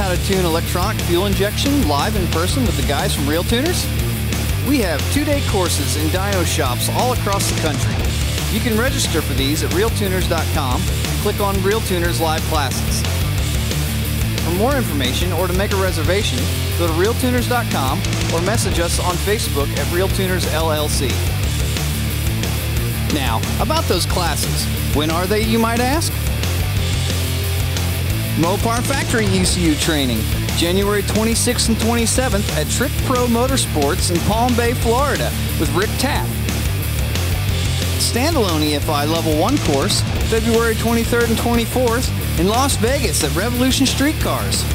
how to tune electronic fuel injection live in person with the guys from RealTuners? We have 2-day courses in dyno shops all across the country. You can register for these at RealTuners.com and click on RealTuners Live Classes. For more information or to make a reservation, go to RealTuners.com or message us on Facebook at RealTuners LLC. Now, about those classes. When are they, you might ask? Mopar Factory ECU training, January 26th and 27th at Trick Pro Motorsports in Palm Bay, Florida with Rick Tapp. Standalone EFI Level 1 course, February 23rd and 24th in Las Vegas at Revolution Street Cars.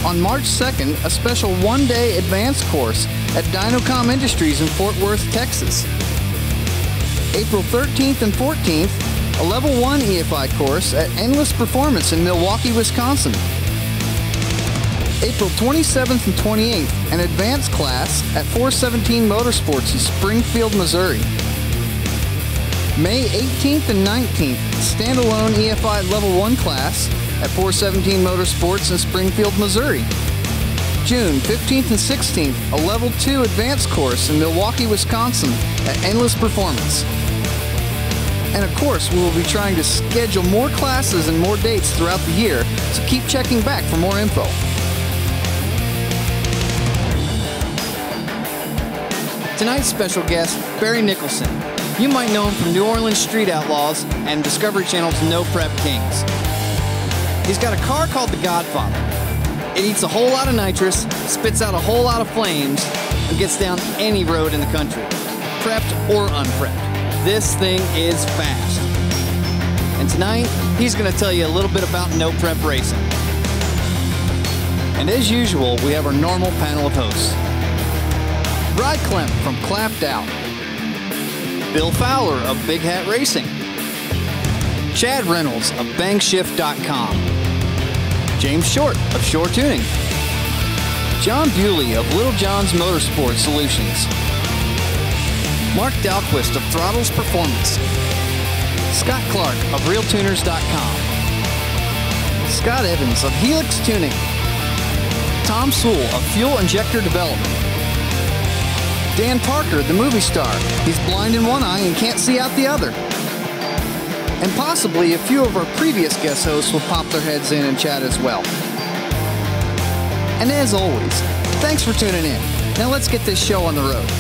On March 2nd, a special 1-day advanced course at Dynocom Industries in Fort Worth, Texas. April 13th and 14th, a Level 1 EFI course at Endless Performance in Milwaukee, Wisconsin. April 27th and 28th, an advanced class at 417 Motorsports in Springfield, Missouri. May 18th and 19th, standalone EFI Level 1 class at 417 Motorsports in Springfield, Missouri. June 15th and 16th, a Level 2 advanced course in Milwaukee, Wisconsin at Endless Performance. And of course, we will be trying to schedule more classes and more dates throughout the year, so keep checking back for more info. Tonight's special guest, Barry Nicholson. You might know him from New Orleans Street Outlaws and Discovery Channel's No Prep Kings. He's got a car called the GodFather. It eats a whole lot of nitrous, spits out a whole lot of flames, and gets down any road in the country, prepped or unprepped. This thing is fast. And tonight, he's going to tell you a little bit about no prep racing. And as usual, we have our normal panel of hosts. Rye Clem from Clapped Out. Bill Fowler of Big Hat Racing. Chad Reynolds of Bangshift.com. James Short of Shore Tuning. John Bewley of Little John's Motorsport Solutions. Mark Dalquist of Throttles Performance. Scott Clark of RealTuners.com. Scott Evans of Helix Tuning. Tom Sewell of Fuel Injector Development. Dan Parker, the movie star. He's blind in one eye and can't see out the other. And possibly a few of our previous guest hosts will pop their heads in and chat as well. And as always, thanks for tuning in. Now let's get this show on the road.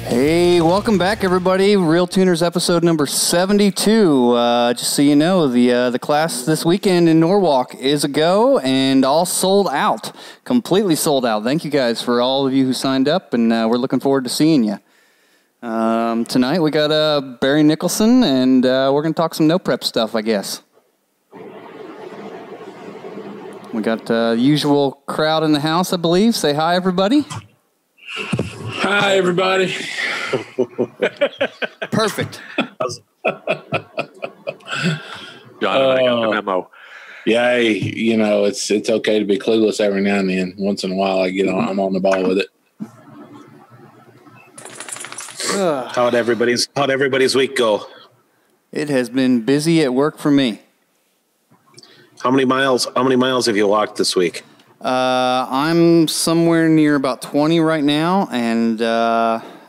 Hey, welcome back, everybody. RealTuners episode number 72. Just so you know, the class this weekend in Norwalk is a go and all sold out, completely sold out. Thank you guys for all of you who signed up, and we're looking forward to seeing you. Tonight we got Barry Nicholson, and we're going to talk some no prep stuff, I guess. We got the usual crowd in the house, I believe. Say hi, everybody. Hi, everybody. Perfect. John and I got the memo. Yeah, you know, it's okay to be clueless every now and then. Once in a while, I'm on the ball with it. How'd everybody's week go? It has been busy at work for me. How many miles have you walked this week? I'm somewhere near about 20 right now, and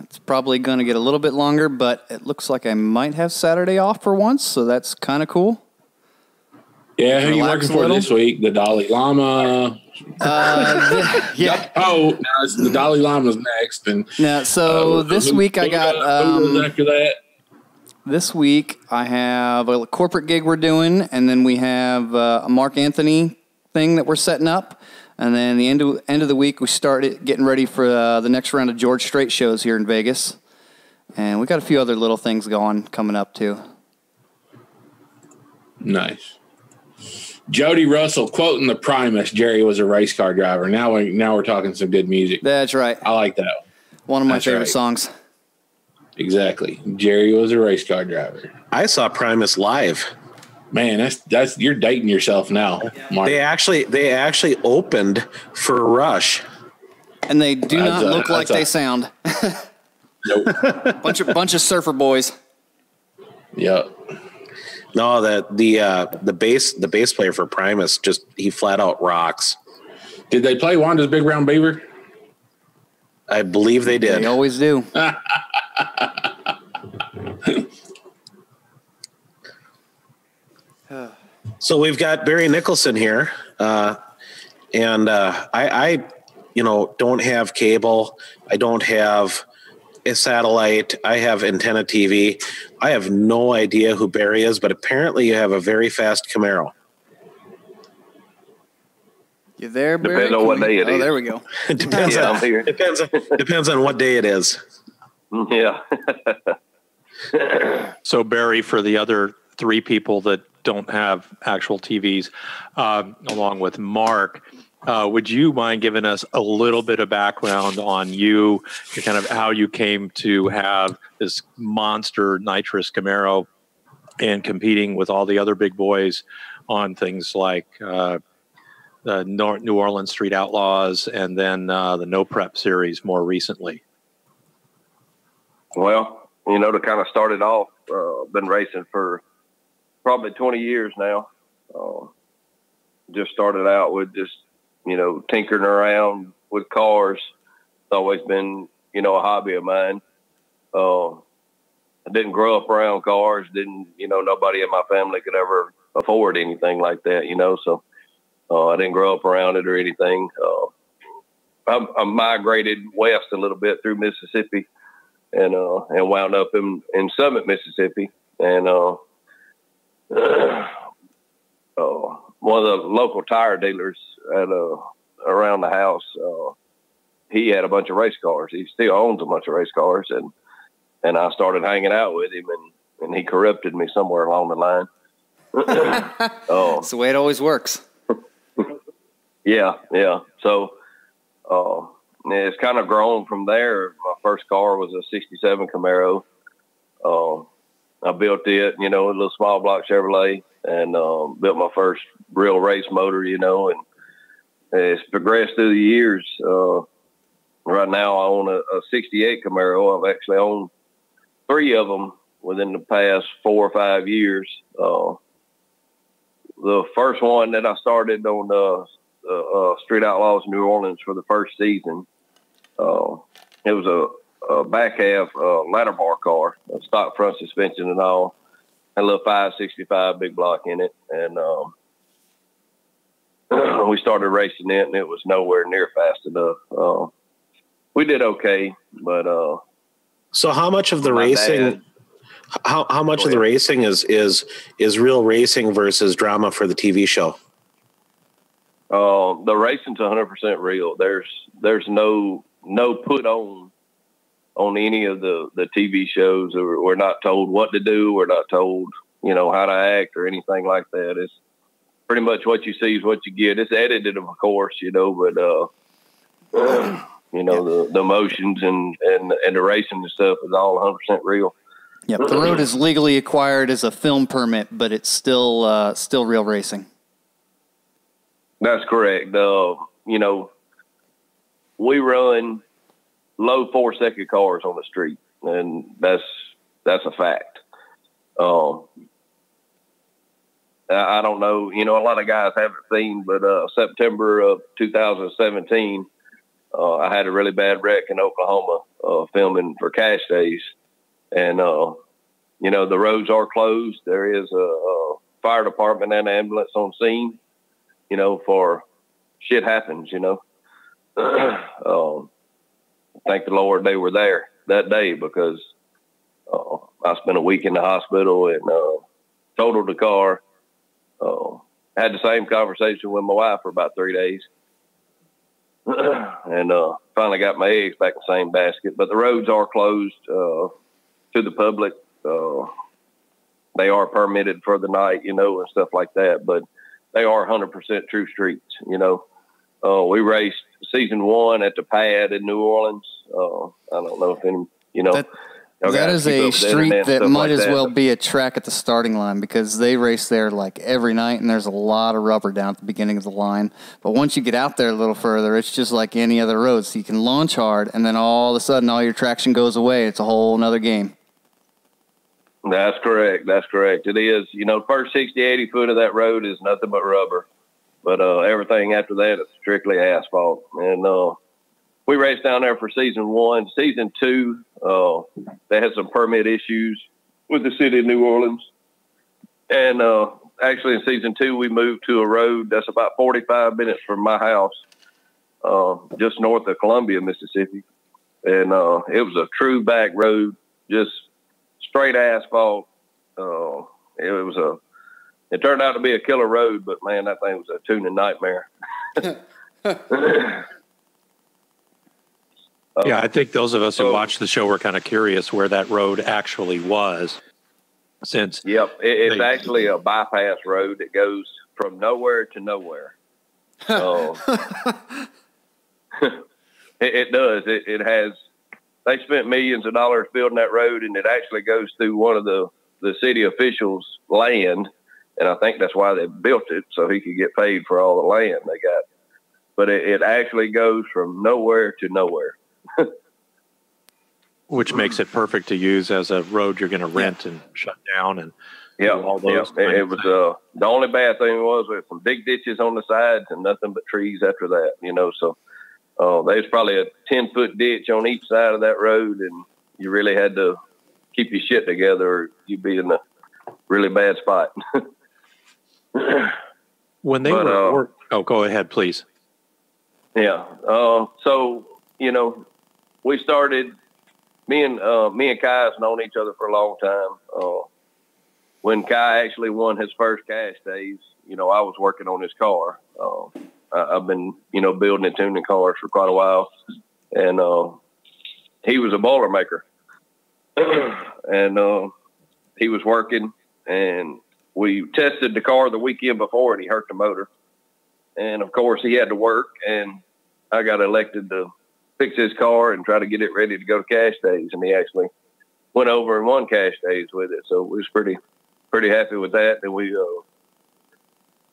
it's probably going to get a little bit longer, but it looks like I might have Saturday off for once, so that's kind of cool. Yeah, who are you working for this week? The Dalai Lama? Yeah. Oh, no, it's the Dalai Lama's next. And so this week I got... who was after that? This week I have a corporate gig we're doing, and then we have a Mark Anthony thing that we're setting up. And then the end of the week, we started getting ready for the next round of George Strait shows here in Vegas. And we got a few other little things coming up, too. Nice. Jody Russell quoting the Primus, Jerry was a race car driver. Now we're talking some good music. That's right. I like that one of my favorite songs. Exactly. Jerry was a race car driver. I saw Primus live. Man, that's you're dating yourself now, Mark. They actually opened for Rush. And they do not look like they sound. Nope. bunch of surfer boys. Yep. No, the bass player for Primus he flat out rocks. Did they play Wanda's Big Brown Beaver? I believe they did. They always do. So we've got Barry Nicholson here, and I don't have cable. I don't have a satellite. I have antenna TV. I have no idea who Barry is, but apparently you have a very fast Camaro. You there, Barry? Depends on what day it is. Oh, there we go. It depends. Depends on what day it is. Yeah. So Barry, for the other three people that don't have actual TVs, along with Mark, would you mind giving us a little bit of background on you, kind of how you came to have this monster nitrous Camaro and competing with all the other big boys on things like the New Orleans Street Outlaws and then the No Prep series more recently? Well, to kind of start it off, been racing for probably 20 years now. Just started out with just, tinkering around with cars. It's always been, a hobby of mine. I didn't grow up around cars. Nobody in my family could ever afford anything like that, so I didn't grow up around it or anything. I migrated west a little bit through Mississippi and wound up in Summit, Mississippi. And one of the local tire dealers around the house, he had a bunch of race cars. He still owns a bunch of race cars, and I started hanging out with him, and he corrupted me somewhere along the line. That's the way it always works. Yeah. So it's kind of grown from there. My first car was a '67 Camaro. I built it, a little small block Chevrolet, and built my first real race motor, and it's progressed through the years. Right now I own a '68 Camaro. I've actually owned 3 of them within the past 4 or 5 years. The first one that I started on Street Outlaws New Orleans for the first season, it was a back half ladder bar car, a stock front suspension and all. Had a little 565 big block in it, and we started racing it, and it was nowhere near fast enough. We did okay, but so how much of the racing? How much of the racing is real racing versus drama for the TV show? The racing's 100% real. There's no put on any of the TV shows. We're not told what to do. We're not told, how to act or anything like that. It's pretty much what you see is what you get. It's edited, of course, but the emotions and the racing and stuff is all 100% real. Yep, the road is legally acquired as a film permit, but it's still real racing. That's correct. We run low 4-second cars on the street, and that's a fact. I don't know, a lot of guys haven't seen, but September of 2017, I had a really bad wreck in Oklahoma, filming for Cash Days. And, the roads are closed. There is a fire department and an ambulance on scene, for shit happens, Thank the Lord they were there that day, because I spent a week in the hospital and totaled the car. Had the same conversation with my wife for about 3 days. And finally got my eggs back in the same basket. But the roads are closed to the public. They are permitted for the night, and stuff like that. But they are 100% true streets, We raced season 1 at the pad in New Orleans. I don't know if any, That is a street that might as well be a track at the starting line, because they race there like every night, and there's a lot of rubber down at the beginning of the line. But once you get out there a little further, it's just like any other road. So you can launch hard, and then all of a sudden all your traction goes away. It's a whole nother game. That's correct. That's correct. It is. You know, the first 60, 80 foot of that road is nothing but rubber. But everything after that is strictly asphalt. And we raced down there for season 1. Season 2, they had some permit issues with the city of New Orleans. And actually in season 2, we moved to a road that's about 45 minutes from my house, just north of Columbia, Mississippi. And it was a true back road, just straight asphalt. It turned out to be a killer road, but man, that thing was a tuning nightmare. Yeah, I think those of us who watched the show were kind of curious where that road actually was. Since it's actually a bypass road that goes from nowhere to nowhere. It does. It has. They spent millions of dollars building that road, and it actually goes through one of the city officials' land. And I think that's why they built it, so he could get paid for all the land they got. But it actually goes from nowhere to nowhere. Which makes it perfect to use as a road you're going to rent and shut down. And all those it was the only bad thing was with some big ditches on the sides and nothing but trees after that, you know. So there's probably a 10-foot ditch on each side of that road, and you really had to keep your shit together or you'd be in a really bad spot. When they were go ahead, please. Yeah. So, you know, we started, me and Kai's known each other for a long time. When Kai actually won his first cash days, you know, I was working on his car. I've been, you know, building and tuning cars for quite a while. And he was a Boilermaker. And he was working, and we tested the car the weekend before, and he hurt the motor. And, of course, he had to work, and I got elected to fix his car and try to get it ready to go to cash days. And he actually went over and won cash days with it. So we was pretty happy with that. And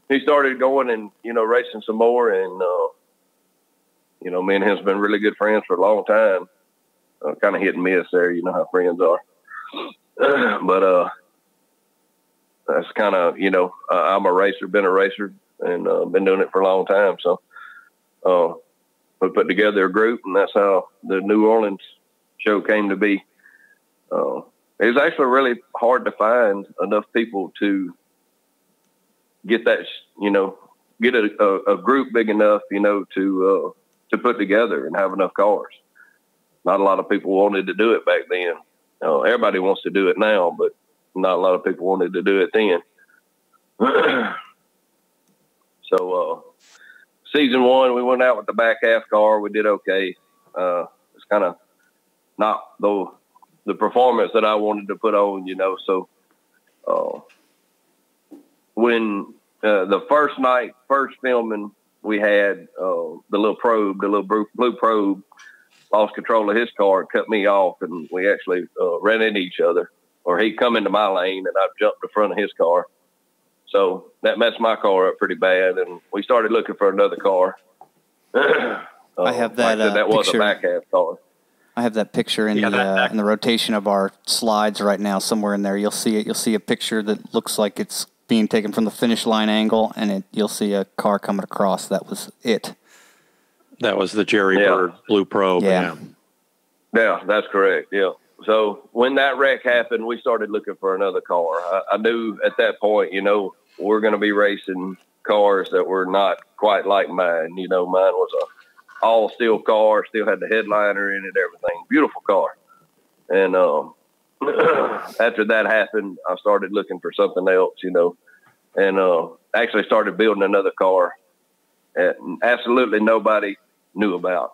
he started going and, you know, racing some more. And, you know, me and him's been really good friends for a long time. Kind of hit and miss there. You know how friends are. But that's kind of, you know, I'm a racer, been a racer, and been doing it for a long time. So we put together a group, and that's how the New Orleans show came to be. It was actually really hard to find enough people to get that, you know, get a group big enough, you know, to put together and have enough cars. Not a lot of people wanted to do it back then. Everybody wants to do it now, but not a lot of people wanted to do it then. So, season 1, we went out with the back half car. We did okay. It's kind of not the performance that I wanted to put on, you know. So, when the first night, first filming, we had the little blue probe, lost control of his car and cut me off, and we actually ran into each other. Or he'd come into my lane, and I jumped in front of his car. So that messed my car up pretty bad, and we started looking for another car. I have that. That was a back half car. I have that picture in the rotation of our slides right now. Somewhere in there, you'll see it. You'll see a picture that looks like it's being taken from the finish line angle, and you'll see a car coming across. That was it. That was the Jerry Bird Blue Probe. Yeah, that's correct. Yeah. So when that wreck happened, we started looking for another car. I knew at that point, you know, we're going to be racing cars that were not quite like mine. You know, mine was a all steel car, still had the headliner in it, everything. Beautiful car. And after that happened, I started looking for something else, you know, and actually started building another car that absolutely nobody knew about.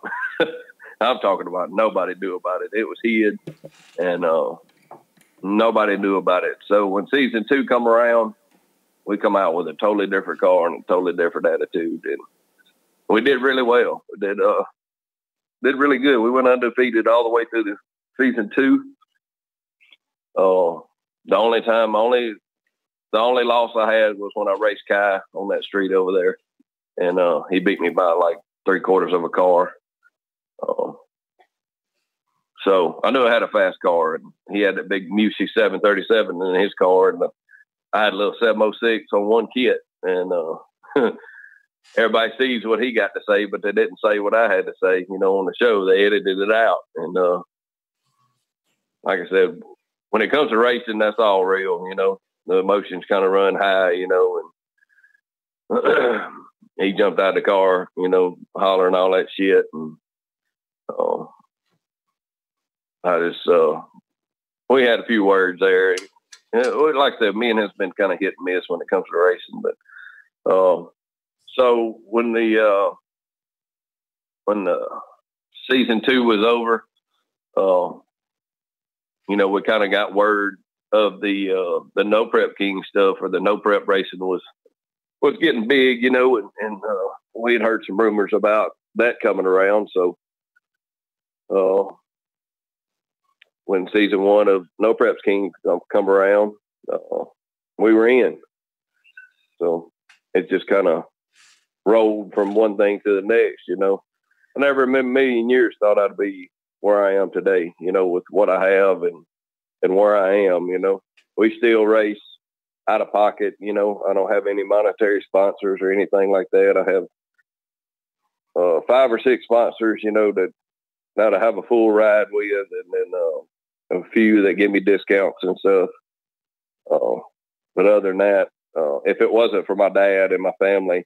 I'm talking about nobody knew about it. It was hid, and nobody knew about it. So when season 2 come around, we come out with a totally different car and a totally different attitude, and we did really well. We did really good. We went undefeated all the way through the season 2, The only loss I had was when I raced Kai on that street over there, and he beat me by like 3/4 of a car. So I knew I had a fast car, and he had that big Musey 737 in his car, and I had a little 706 on one kit, and everybody sees what he got to say, but they didn't say what I had to say. On the show, they edited it out, and like I said, when it comes to racing, that's all real. The emotions kind of run high, and he jumped out of the car, hollering all that shit, and I just we had a few words there. Like I said, me and him's been kind of hit and miss when it comes to racing, but so when the season 2 was over, we kind of got word of the no prep king stuff, or the no prep racing was getting big, and we had heard some rumors about that coming around. So when season 1 of No Preps King come around, we were in. So it just kind of rolled from one thing to the next. I never in a million years thought I'd be where I am today, with what I have and where I am. We still race out of pocket. I don't have any monetary sponsors or anything like that. I have 5 or 6 sponsors, that I have a full ride with, and then a few that give me discounts and stuff. But other than that, if it wasn't for my dad and my family,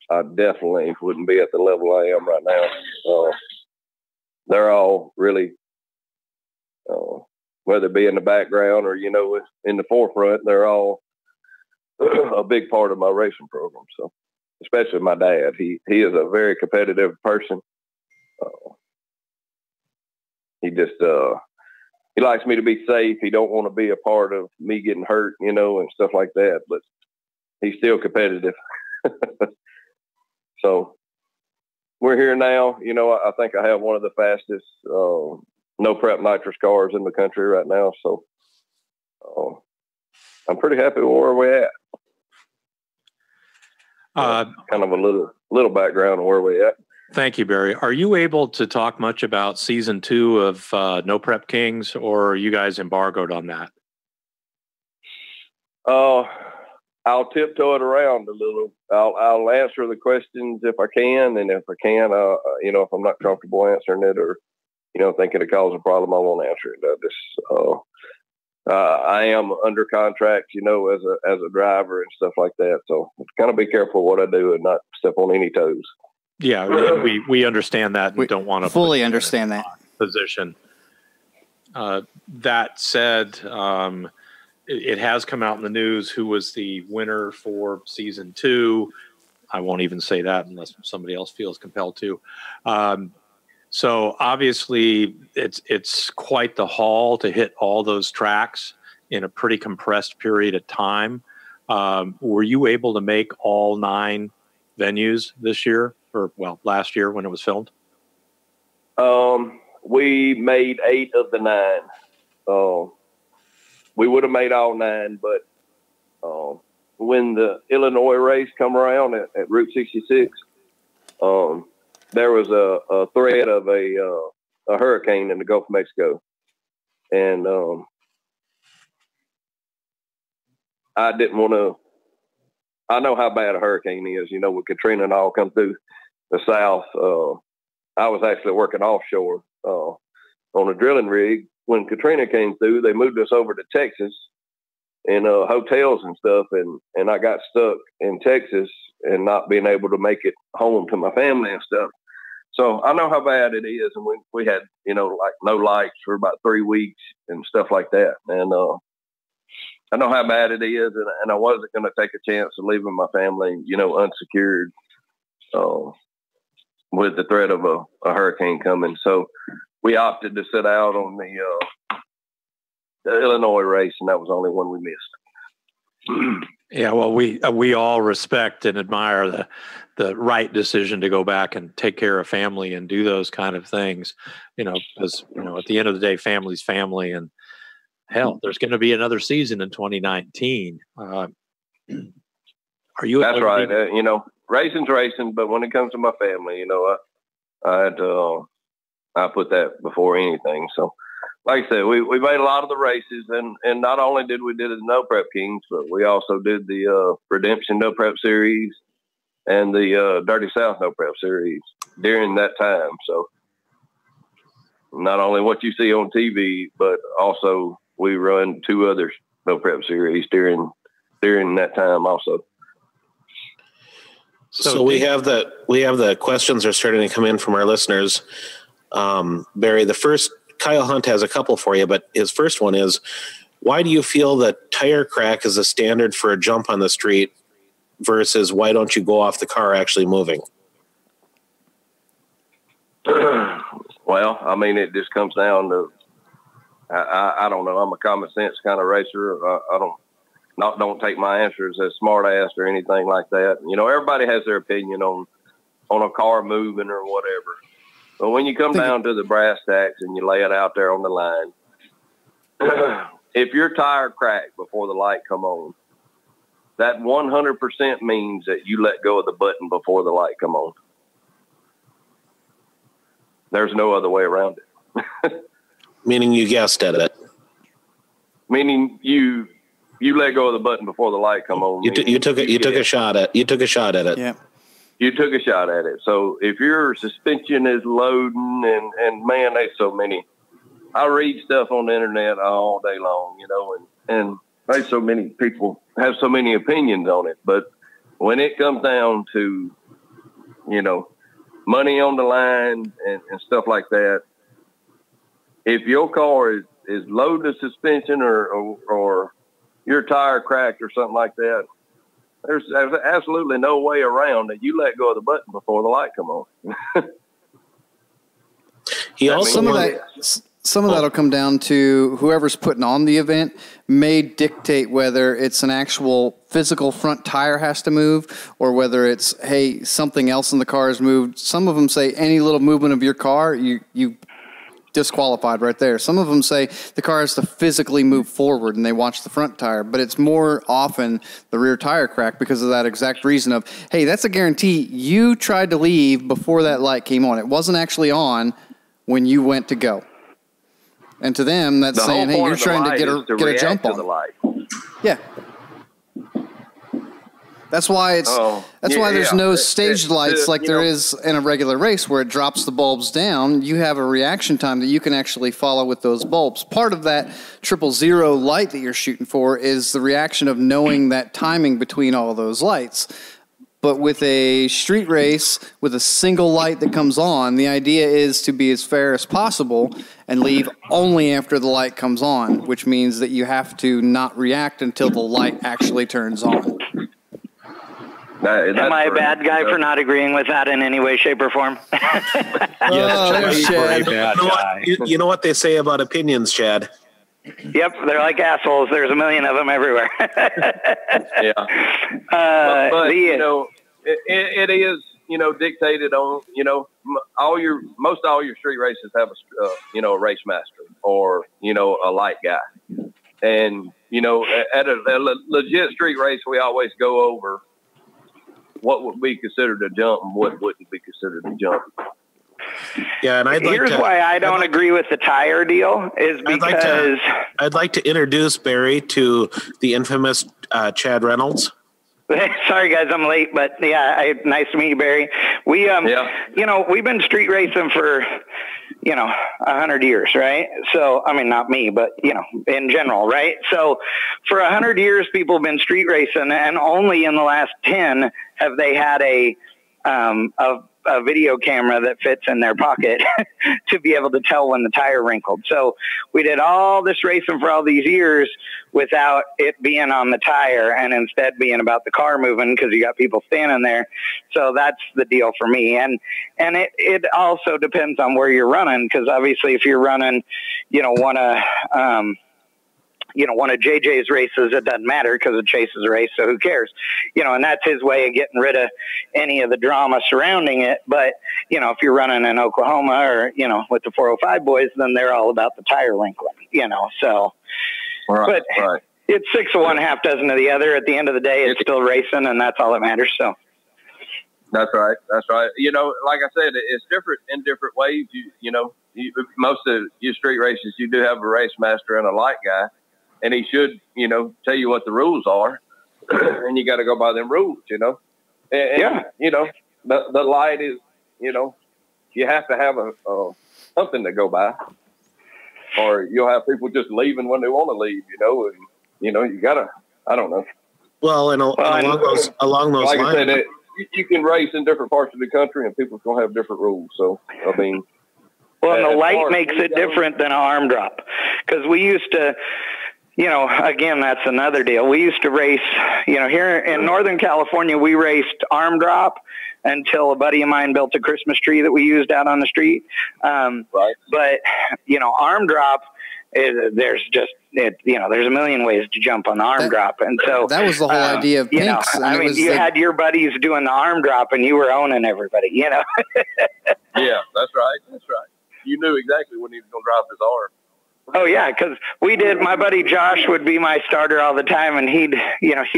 I definitely wouldn't be at the level I am right now. They're all really, whether it be in the background or, in the forefront, they're all a big part of my racing program. So, especially my dad, he is a very competitive person. He just, he likes me to be safe. He don't want to be a part of me getting hurt, and stuff like that, but he's still competitive. So we're here now. I think I have one of the fastest no prep nitrous cars in the country right now. So I'm pretty happy with where we're at. Kind of a little background on where we're at. Thank you, Barry. Are you able to talk much about season 2 of No Prep Kings, or are you guys embargoed on that? I'll tiptoe it around a little. I'll answer the questions if I can, and if I can, if I'm not comfortable answering it, or thinking it causes a problem, I won't answer it. I am under contract, as a driver and stuff like that. So kind of be careful what I do and not step on any toes. Yeah, we understand that and don't want to fully understand that position. That said, it has come out in the news who was the winner for season 2. I won't even say that unless somebody else feels compelled to. So obviously it's quite the haul to hit all those tracks in a pretty compressed period of time. Were you able to make all 9 venues this year, or last year when it was filmed? We made 8 of the 9. We would have made all 9, but when the Illinois race come around at Route 66, there was a threat of a hurricane in the Gulf of Mexico, and I didn't want to. I know how bad a hurricane is, with Katrina and all come through the South. I was actually working offshore on a drilling rig. When Katrina came through, they moved us over to Texas in hotels and stuff, and I got stuck in Texas and not being able to make it home to my family and stuff. So I know how bad it is, and we had, like no lights for about 3 weeks and stuff like that. And I know how bad it is, and I wasn't going to take a chance of leaving my family, unsecured with the threat of a hurricane coming. So we opted to sit out on the Illinois race, and that was the only one we missed. Yeah, well, we all respect and admire the right decision to go back and take care of family and do those kind of things, because at the end of the day, family's family, and hell, there's going to be another season in 2019. Are you? That's right. You know, racing's racing, but when it comes to my family, you know, I put that before anything. So, like I said, we made a lot of the races, and not only did we do the No Prep Kings, but we also did the Redemption No Prep Series and the Dirty South No Prep Series during that time. So, not only what you see on TV, but also we run 2 other No Prep Series during that time also. So we have the questions are starting to come in from our listeners. Barry, the first, Kyle Hunt has a couple for you, but his first one is, why do you feel that tire crack is a standard for a jump on the street versus why don't you go off the car actually moving? Well, I mean, it just comes down to, I don't know. I'm a common sense kind of racer. I don't take my answers as smart ass or anything like that. You know, everybody has their opinion on a car moving or whatever. But when you come down to the brass tacks and you lay it out there on the line, if your tire cracked before the light come on, that 100% means that you let go of the button before the light come on. There's no other way around it. Meaning you guessed at it. Meaning you let go of the button before the light come on. You took a shot at it. Yeah. You took a shot at it. So if your suspension is loading and man, there's so many. I read stuff on the internet all day long, you know, and there's so many people have so many opinions on it. But when it comes down to, you know, money on the line and stuff like that, if your car is loaded to suspension or your tire cracked or something like that, there's absolutely no way around it. You let go of the button before the light come on. Some of that will come down to whoever's putting on the event may dictate whether it's an actual physical front tire has to move or whether it's, hey, something else in the car has moved. Some of them say any little movement of your car, you disqualified right there. Some of them say the car has to physically move forward and they watch the front tire, but it's more often the rear tire crack because of that exact reason of, hey, that's a guarantee you tried to leave before that light came on. It wasn't actually on when you went to go. And to them, that's saying, hey, you're trying to get a jump on. The light. Yeah. That's why why there's no staged lights like there is in a regular race where it drops the bulbs down. You have a reaction time that you can actually follow with those bulbs. Part of that 000 light that you're shooting for is the reaction of knowing that timing between all those lights. But with a street race with a single light that comes on, the idea is to be as fair as possible and leave only after the light comes on, which means that you have to not react until the light actually turns on. Am I a bad guy for not agreeing with that in any way, shape, or form? Yes, Chad. You know what they say about opinions, Chad? Yep, they're like assholes. There's a million of them everywhere. Yeah. But you know, it is, you know, dictated on, you know, most all your street races have a race master or, you know, a light guy. And, you know, at a legit street race, we always go over what would be considered a jump and what wouldn't be considered a jump. Yeah, and here's why I don't agree with the tire deal is because I'd like to introduce Barry to the infamous Chad Reynolds. Sorry guys, I'm late, but yeah, nice to meet you, Barry. We you know, we've been street racing for 100 years, right? So I mean, not me, but you know, in general, right? So for 100 years, people have been street racing, and only in the last 10 have they had a video camera that fits in their pocket to be able to tell when the tire wrinkled. So we did all this racing for all these years without it being on the tire and instead being about the car moving because you got people standing there. So that's the deal for me. And it also depends on where you're running, because obviously if you're running, one of JJ's races, it doesn't matter because it chases a race, so who cares? And that's his way of getting rid of any of the drama surrounding it. But, if you're running in Oklahoma or, with the 405 boys, then they're all about the tire wrinkling, so But it's 6 of one, half dozen of the other. At the end of the day, it's still racing, and that's all that matters. So. That's right. That's right. You know, like I said, it's different in different ways. Most of your street races, you do have a race master and a light guy, and he should, tell you what the rules are, and you got to go by them rules, And, the light is, you have to have something to go by, or you'll have people just leaving when they want to leave, and you gotta. I don't know. Well, along those like lines. I said, you can race in different parts of the country, and people's gonna have different rules. So, I mean, well, and the light makes it different than an arm drop, because we used to. Again, that's another deal. We used to race, here in Northern California, we raced arm drop until a buddy of mine built a Christmas tree that we used out on the street. Right. But, arm drop, there's a million ways to jump on the arm drop. And so that was the whole idea of Pinks. You had your buddies doing the arm drop and you were owning everybody, Yeah, that's right. That's right. You knew exactly when he was going to drop his arm. Oh yeah, because my buddy Josh would be my starter all the time, and he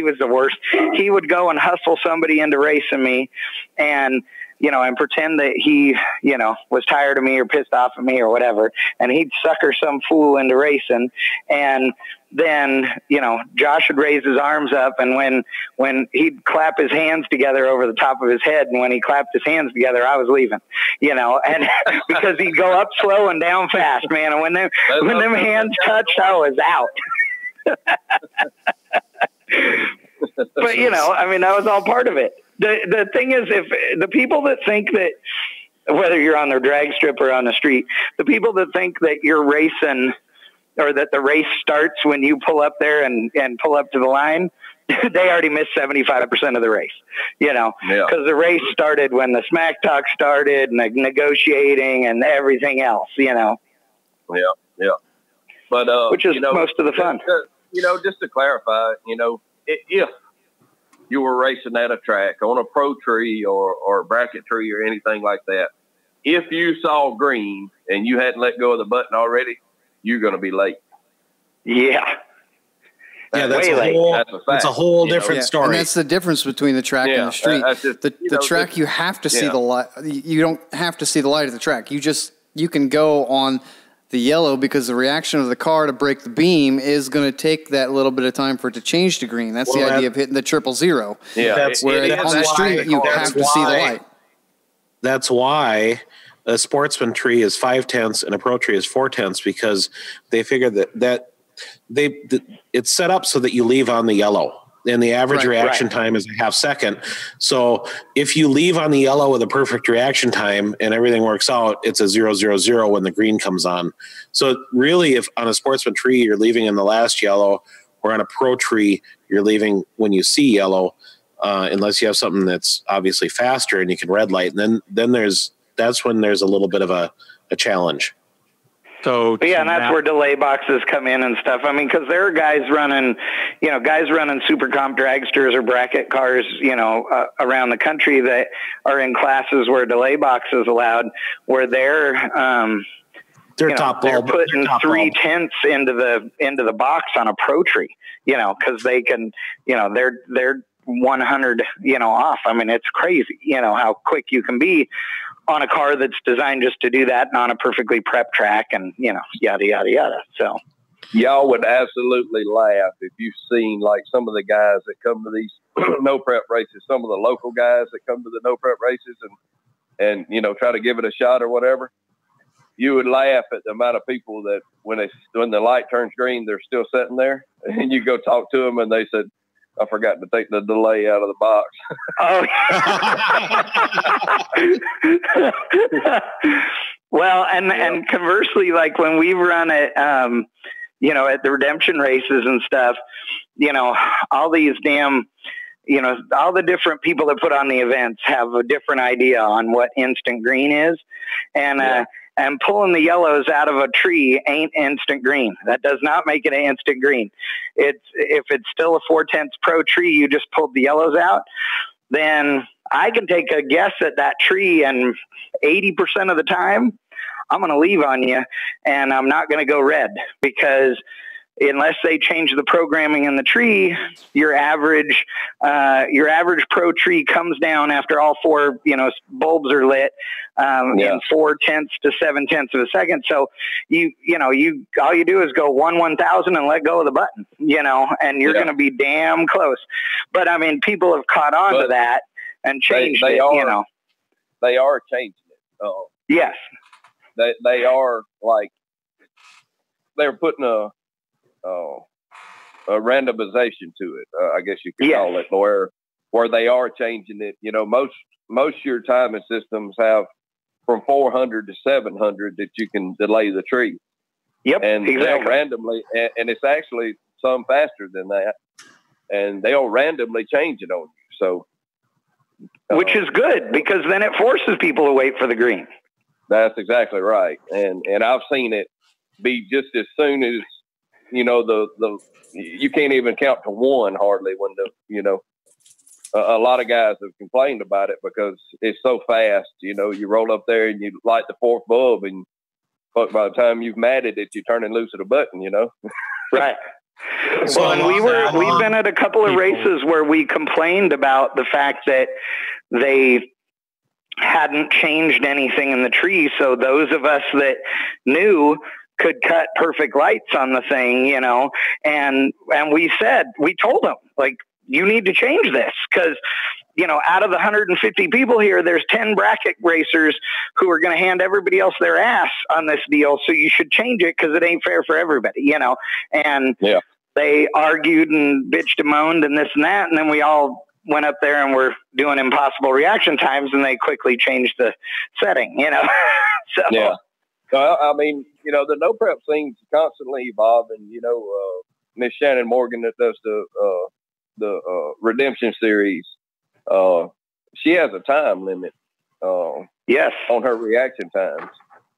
was the worst. He would go and hustle somebody into racing me, and pretend that he, was tired of me or pissed off at me or whatever, and he'd sucker some fool into racing, and then, Josh would raise his arms up, and when he'd clap his hands together over the top of his head, and when he clapped his hands together, I was leaving, and because he'd go up slow and down fast, man, and when them hands touched, I was out. But, that was all part of it. The thing is, if the people that think that, whether you're on the drag strip or on the street, the people that think that you're racing or that the race starts when you pull up there and pull up to the line, they already missed 75% of the race, because the race started when the smack talk started and the negotiating and everything else, Yeah. But, which is most of the fun. Just to clarify, if you were racing at a track on a pro tree or a bracket tree or anything like that, if you saw green and you hadn't let go of the button already, you're going to be late. Yeah. That's a whole different story. And that's the difference between the track and the street. The track, you have to see the light. You don't have to see the light at the track. You can go on the yellow because the reaction of the car to break the beam is going to take that little bit of time for it to change to green. That's the idea of hitting the 000. Yeah. On the street, you have to see the light. That's why a sportsman tree is 5/10 and a pro tree is 4/10, because they figure that it's set up so that you leave on the yellow, and the average reaction time is a half second. So if you leave on the yellow with a perfect reaction time and everything works out, it's a 000 when the green comes on. So really, if on a sportsman tree you're leaving in the last yellow, or on a pro tree you're leaving when you see yellow, unless you have something that's obviously faster and you can red light, and then that's when there's a little bit of a challenge. So and that's where delay boxes come in and stuff. I mean, because there are guys running super comp dragsters or bracket cars, around the country that are in classes where delay box is allowed, where they're putting 3/10 into the box on a pro tree, because they can, they're 100, off. I mean, it's crazy, how quick you can be on a car that's designed just to do that and on a perfectly prepped track and, yada, yada, yada. So y'all would absolutely laugh if you've seen like some of the guys that come to these no prep races, some of the local guys that come to the no prep races and try to give it a shot or whatever. You would laugh at the amount of people that when the light turns green, they're still sitting there, and you go talk to them and they said, I forgot to take the delay out of the box. Oh, well, and conversely, like when we run it, at the redemption races and stuff, all these damn, all the different people that put on the events have a different idea on what instant green is. And pulling the yellows out of a tree ain't instant green. That does not make it an instant green. If it's still a 4/10 pro tree, you just pulled the yellows out, then I can take a guess at that tree, and 80% of the time, I'm going to leave on you, and I'm not going to go red, because unless they change the programming in the tree, your average pro tree comes down after all 4, bulbs are lit, in 4/10 to 7/10 of a second. So all you do is go 1/1000 and let go of the button, and you're going to be damn close. But I mean, people have caught on to that and changed they it, are, They are changing it. Yes. They are, like, they're putting a randomization to it. I guess you could call it, where they are changing it. Most of your timing systems have from 400 to 700 that you can delay the tree. Yep, and exactly. They'll randomly, and it's actually some faster than that, and they'll randomly change it on you. So, which is good, because then it forces people to wait for the green. That's exactly right, and I've seen it be just as soon as you can't even count to one hardly when a lot of guys have complained about it because it's so fast. You roll up there and you light the 4th bulb, and by the time you've matted it, you're turning loose of the button. Right. Well, and we've been at a couple of races where we complained about the fact that they hadn't changed anything in the tree. So those of us that knew could cut perfect lights on the thing, and we told them, like, you need to change this, because out of the 150 people here, there's 10 bracket racers who are going to hand everybody else their ass on this deal. So you should change it, because it ain't fair for everybody, and they argued and bitched and moaned and this and that. And then we all went up there and were doing impossible reaction times, and they quickly changed the setting, So, yeah. I mean, the no prep scene's constantly evolving. Miss Shannon Morgan that does the Redemption series, she has a time limit. Yes, on her reaction times.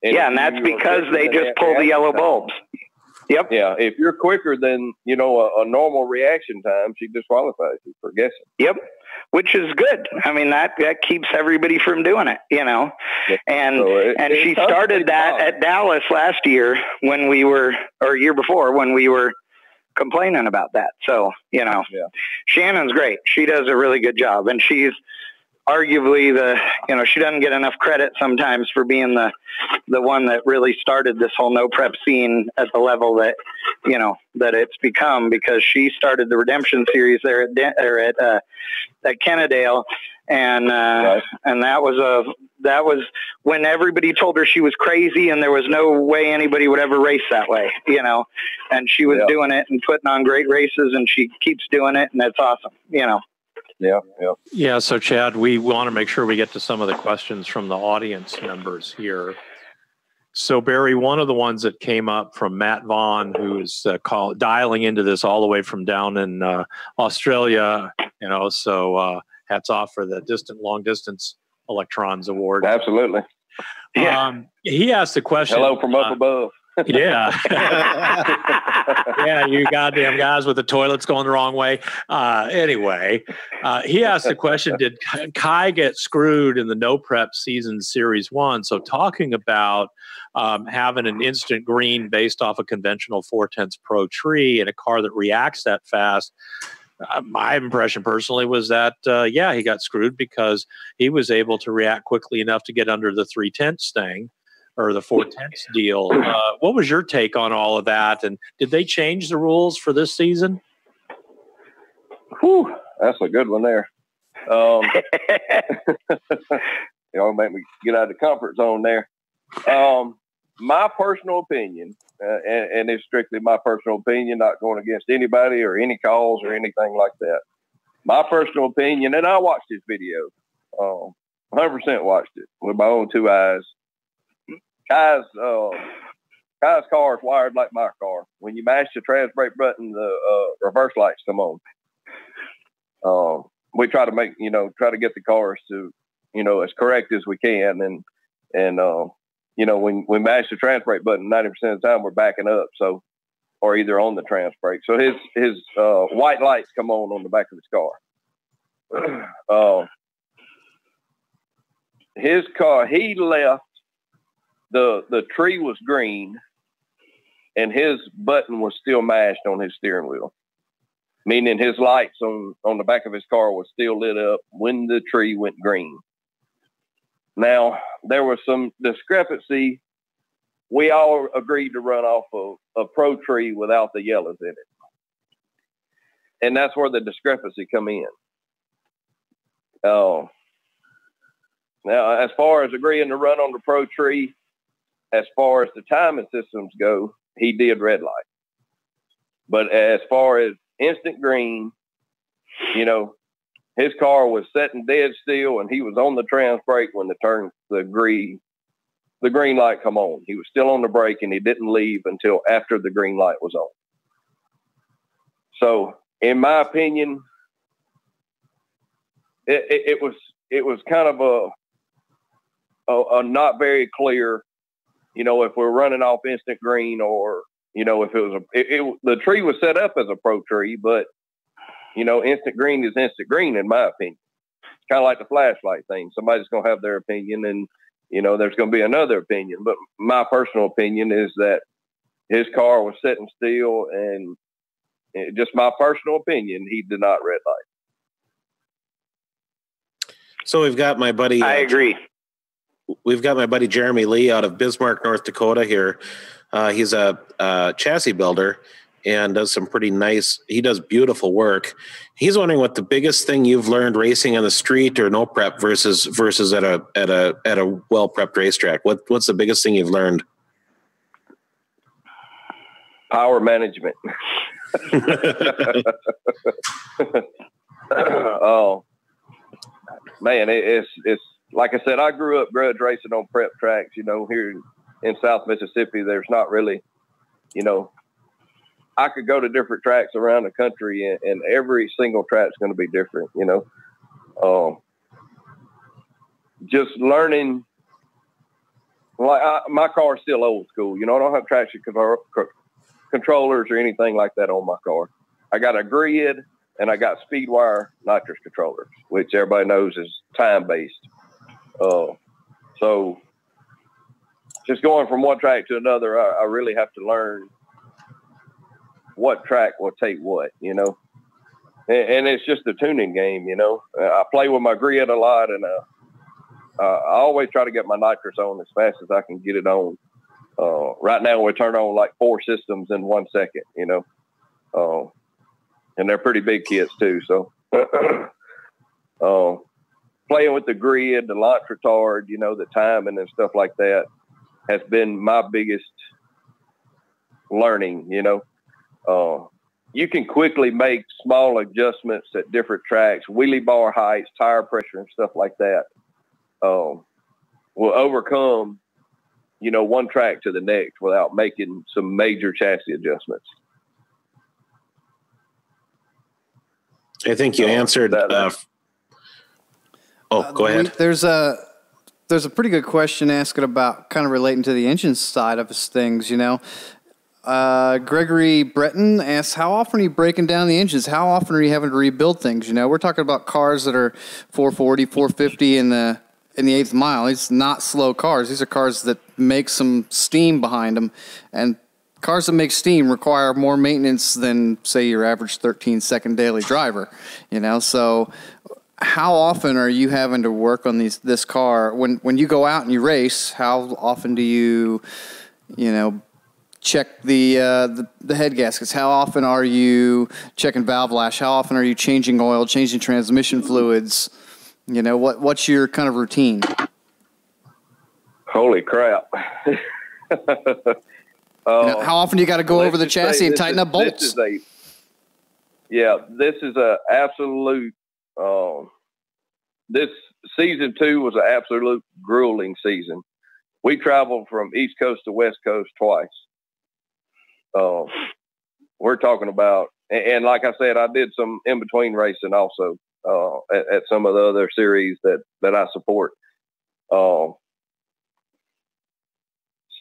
And that's because they just pull the yellow bulbs. Yep. Yeah, if you're quicker than a normal reaction time, she disqualifies you for guessing. Yep, which is good. I mean, that keeps everybody from doing it, And she started that at Dallas last year or year before when we were complaining about that. So Shannon's great. She does a really good job, and she's arguably she doesn't get enough credit sometimes for being the one that really started this whole no prep scene at the level that that it's become, because she started the Redemption series there at Kennedale, and that was when everybody told her she was crazy and there was no way anybody would ever race that way, and she was doing it and putting on great races, and she keeps doing it, and it's awesome, Yeah. So, Chad, we want to make sure we get to some of the questions from the audience members here. So, Barry, one of the ones that came up from Matt Vaughn, who is dialing into this all the way from down in Australia, so hats off for the long distance electrons award. Absolutely. Yeah. He asked the question. Hello from up above. Yeah. Yeah, you goddamn guys with the toilets going the wrong way. Anyway, he asked the question, did Kai get screwed in the No Prep Season Series 1? So talking about having an instant green based off a conventional 4/10 Pro tree and a car that reacts that fast, my impression personally was that, he got screwed because he was able to react quickly enough to get under the 3/10 thing. Or the 4/10 deal. What was your take on all of that? And did they change the rules for this season? Whew, that's a good one there. Make me get out of the comfort zone there. My personal opinion, and it's strictly my personal opinion, not going against anybody or any cause or anything like that. My personal opinion, and I watched this video, 100% watched it with my own 2 eyes. Kai's car is wired like my car. When you mash the trans brake button, the reverse lights come on. We try to get the cars to, as correct as we can. And when we mash the trans brake button, 90% of the time we're backing up. So, or either on the trans brake. So his white lights come on the back of his car. His car, he left. The tree was green, and his button was still mashed on his steering wheel, meaning his lights on the back of his car was still lit up when the tree went green. Now, there was some discrepancy. We all agreed to run off a pro tree without the yellows in it. And that's where the discrepancy come in. Now, as far as agreeing to run on the pro tree, as far as the timing systems go, he did red light. But as far as instant green, you know, his car was sitting dead still, and he was on the trans brake when the green light come on. He was still on the brake, and he didn't leave until after the green light was on. So, in my opinion, it was kind of a not very clear, you know, if we're running off instant green, or, you know, if it was the tree was set up as a pro tree, but, you know, instant green is instant green, in my opinion. Kind of like the flashlight thing. Somebody's going to have their opinion, and, you know, there's going to be another opinion. But my personal opinion is that his car was sitting still, and just my personal opinion, he did not red light. So we've got my buddy. I agree. We've got my buddy Jeremy Lee out of Bismarck, North Dakota here. He's a chassis builder and does some pretty nice, he does beautiful work. He's wondering what the biggest thing you've learned racing on the street or no prep versus at a well-prepped racetrack. What's the biggest thing you've learned? Power management. Oh, man, it's like I said, I grew up grudge racing on prep tracks. You know, here in South Mississippi, there's not really, you know, I could go to different tracks around the country, and every single track's going to be different, you know. Just learning, like my car's still old school. You know, I don't have traction controllers or anything like that on my car. I got a grid, and I got speed wire nitrous controllers, which everybody knows is time-based. So just going from one track to another, I really have to learn what track will take what, you know. And it's just a tuning game, you know. I play with my grid a lot, and I always try to get my nitrous on as fast as I can get it on. Right now, we turn on like 4 systems in 1 second, you know. And they're pretty big kits too. So playing with the grid, the launch retard, you know, the timing and stuff like that has been my biggest learning, you know. You can quickly make small adjustments at different tracks, wheelie bar heights, tire pressure, and stuff like that. Will overcome, you know, one track to the next without making some major chassis adjustments. I think you answered. Go ahead. There's a pretty good question asking about kind of relating to the engine side of things, you know. Gregory Breton asks, how often are you breaking down the engines? How often are you having to rebuild things? You know, we're talking about cars that are 440, 450 in the 8th mile. It's not slow cars. These are cars that make some steam behind them, and cars that make steam require more maintenance than, say, your average 13-second daily driver. You know, so how often are you having to work on this car when you go out and you race? How often do you check the head gaskets? How often are you checking valve lash? How often are you changing oil, changing transmission fluids? You know, what's your kind of routine? Holy crap. How often do you got to go over the chassis and tighten up bolts? This is a absolute, this season 2 was an absolute grueling season. We traveled from East Coast to West Coast twice. We're talking about, and like I said, I did some in-between racing also at some of the other series that I support.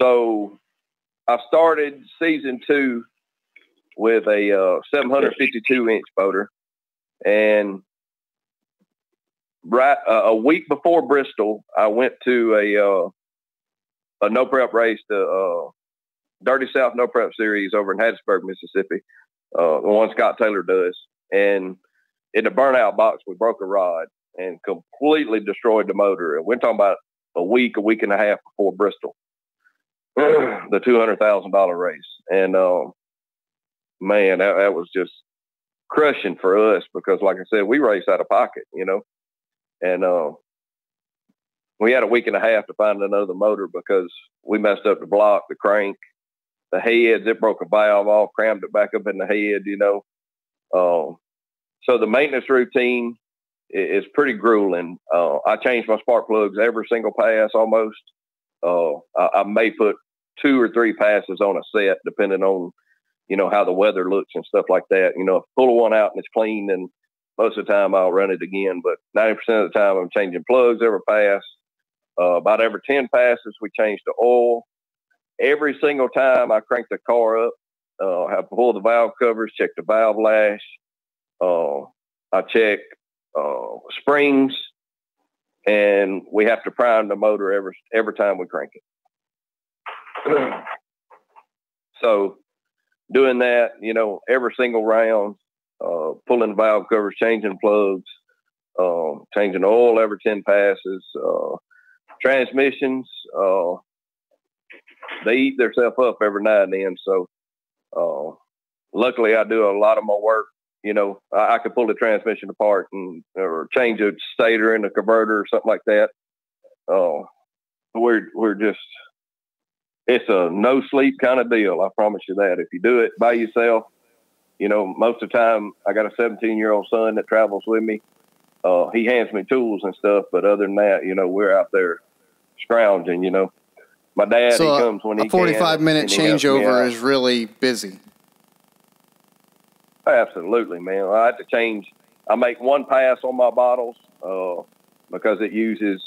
So I started season 2 with a 752-inch motor, and right a week before Bristol, I went to a no prep race to Dirty South No Prep Series over in Hattiesburg, Mississippi. The one Scott Taylor does. And in the burnout box, we broke a rod and completely destroyed the motor. And we're talking about a week and a half before Bristol, the $200,000 race. And man, that was just crushing for us because, like I said, we raced out of pocket, you know. And we had a week and a half to find another motor because we messed up the block, the crank, the heads. It broke a valve off, crammed it back up in the head, you know. So the maintenance routine is pretty grueling. I change my spark plugs every single pass almost. I may put 2 or 3 passes on a set depending on, you know, how the weather looks and stuff like that. You know, if I pull one out and it's clean, then most of the time I'll run it again. But 90% of the time I'm changing plugs every pass. About every 10 passes, we change the oil. Every single time I crank the car up, I pull the valve covers, check the valve lash. I check springs, and we have to prime the motor every time we crank it. So doing that, you know, every single round, pulling valve covers, changing plugs, changing oil every 10 passes, transmissions, they eat themselves up every now and then. So luckily I do a lot of my work. You know, I could pull the transmission apart or change a stator in a converter or something like that. We're just, it's a no sleep kind of deal. I promise you that. If you do it by yourself, you know, most of the time I got a 17-year-old son that travels with me. He hands me tools and stuff, but other than that, you know, we're out there scrounging, you know. My dad, so he comes when he can. A 45-minute changeover is really busy. Absolutely, man. I had to change. I make 1 pass on my bottles because it uses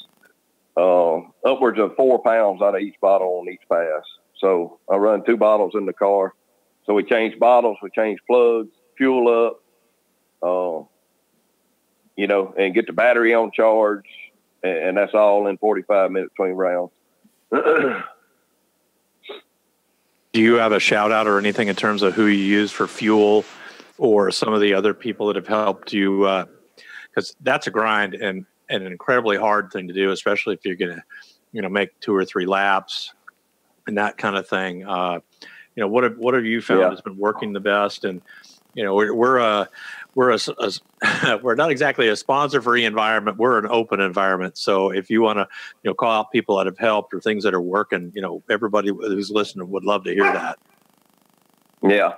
upwards of 4 pounds out of each bottle on each pass. So I run 2 bottles in the car. So we change bottles, we change plugs, fuel up, you know, and get the battery on charge. And that's all in 45 minutes between rounds. Do you have a shout out or anything in terms of who you use for fuel or some of the other people that have helped you? Because that's a grind and an incredibly hard thing to do, especially if you're going to, you know, make 2 or 3 laps and that kind of thing. You know, what have you found has been working the best? And, you know, we're not exactly a sponsor-free environment. We're an open environment. So if you want to, you know, call out people that have helped or things that are working, you know, everybody who's listening would love to hear that. Yeah.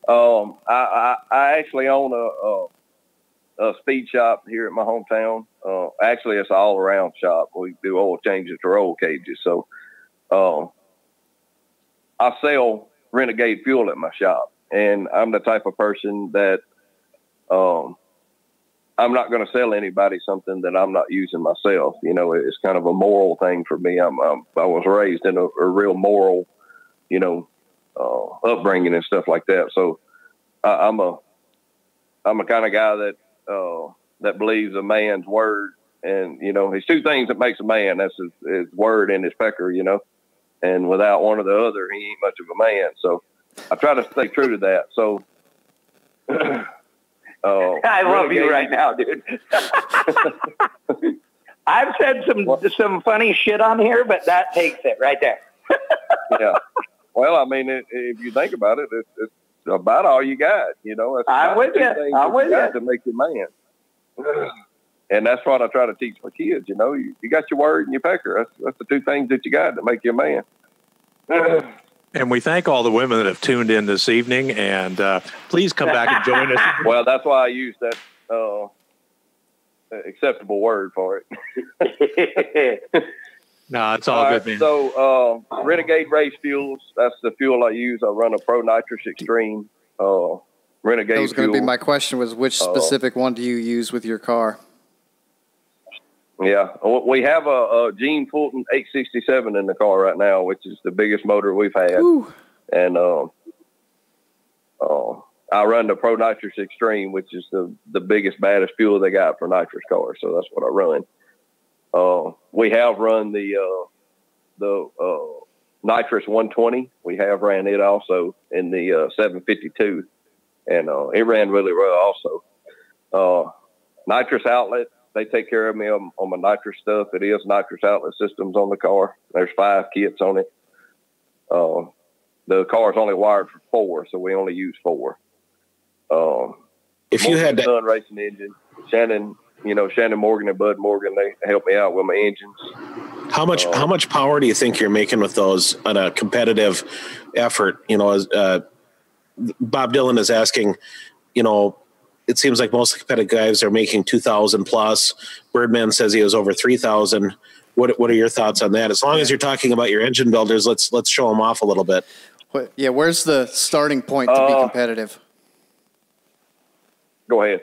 I actually own a speed shop here at my hometown. Actually, it's an all-around shop. We do oil changes to roll cages. So I sell Renegade fuel at my shop. And I'm the type of person that I'm not going to sell anybody something that I'm not using myself. You know, it's kind of a moral thing for me. I was raised in a real moral, you know, upbringing and stuff like that. So I'm a kind of guy that believes a man's word. And, you know, there's 2 things that makes a man. That's his word and his pecker, you know. And without one or the other, he ain't much of a man. So I try to stay true to that. So I love you right now, dude. I've said some funny shit on here, but that takes it right there. Yeah. Well, I mean, if you think about it, it's about all you got. You know, I'm with you. I'm with you. To make you man. And that's what I try to teach my kids. You know, you got your word and your pecker. That's the 2 things that you got to make you a man. And we thank all the women that have tuned in this evening, and please come back and join us. Well, that's why I use that acceptable word for it. No, it's all good, man. So Renegade Race Fuels, that's the fuel I use. I run a Pro Nitrous Extreme Renegade That was going to be fuel. my question, was which specific one do you use with your car? Yeah, we have a Gene Fulton 867 in the car right now, which is the biggest motor we've had. Ooh. And I run the Pro Nitrous Extreme, which is the biggest, baddest fuel they got for nitrous cars. So that's what I run. We have run the Nitrous 120. We have ran it also in the 752, and it ran really well also. Nitrous outlet, they take care of me on my nitrous stuff. It is nitrous outlet systems on the car. There's 5 kits on it. The car is only wired for 4, so we only use 4. If you had that racing engine, Shannon Morgan and Bud Morgan, they help me out with my engines. How much power do you think you're making with those on a competitive effort? As Bob Dylan is asking, it seems like most competitive guys are making 2,000 plus. Birdman says he was over 3,000. What are your thoughts on that? As long as you're talking about your engine builders, let's show them off a little bit. Yeah, where's the starting point to be competitive? Go ahead.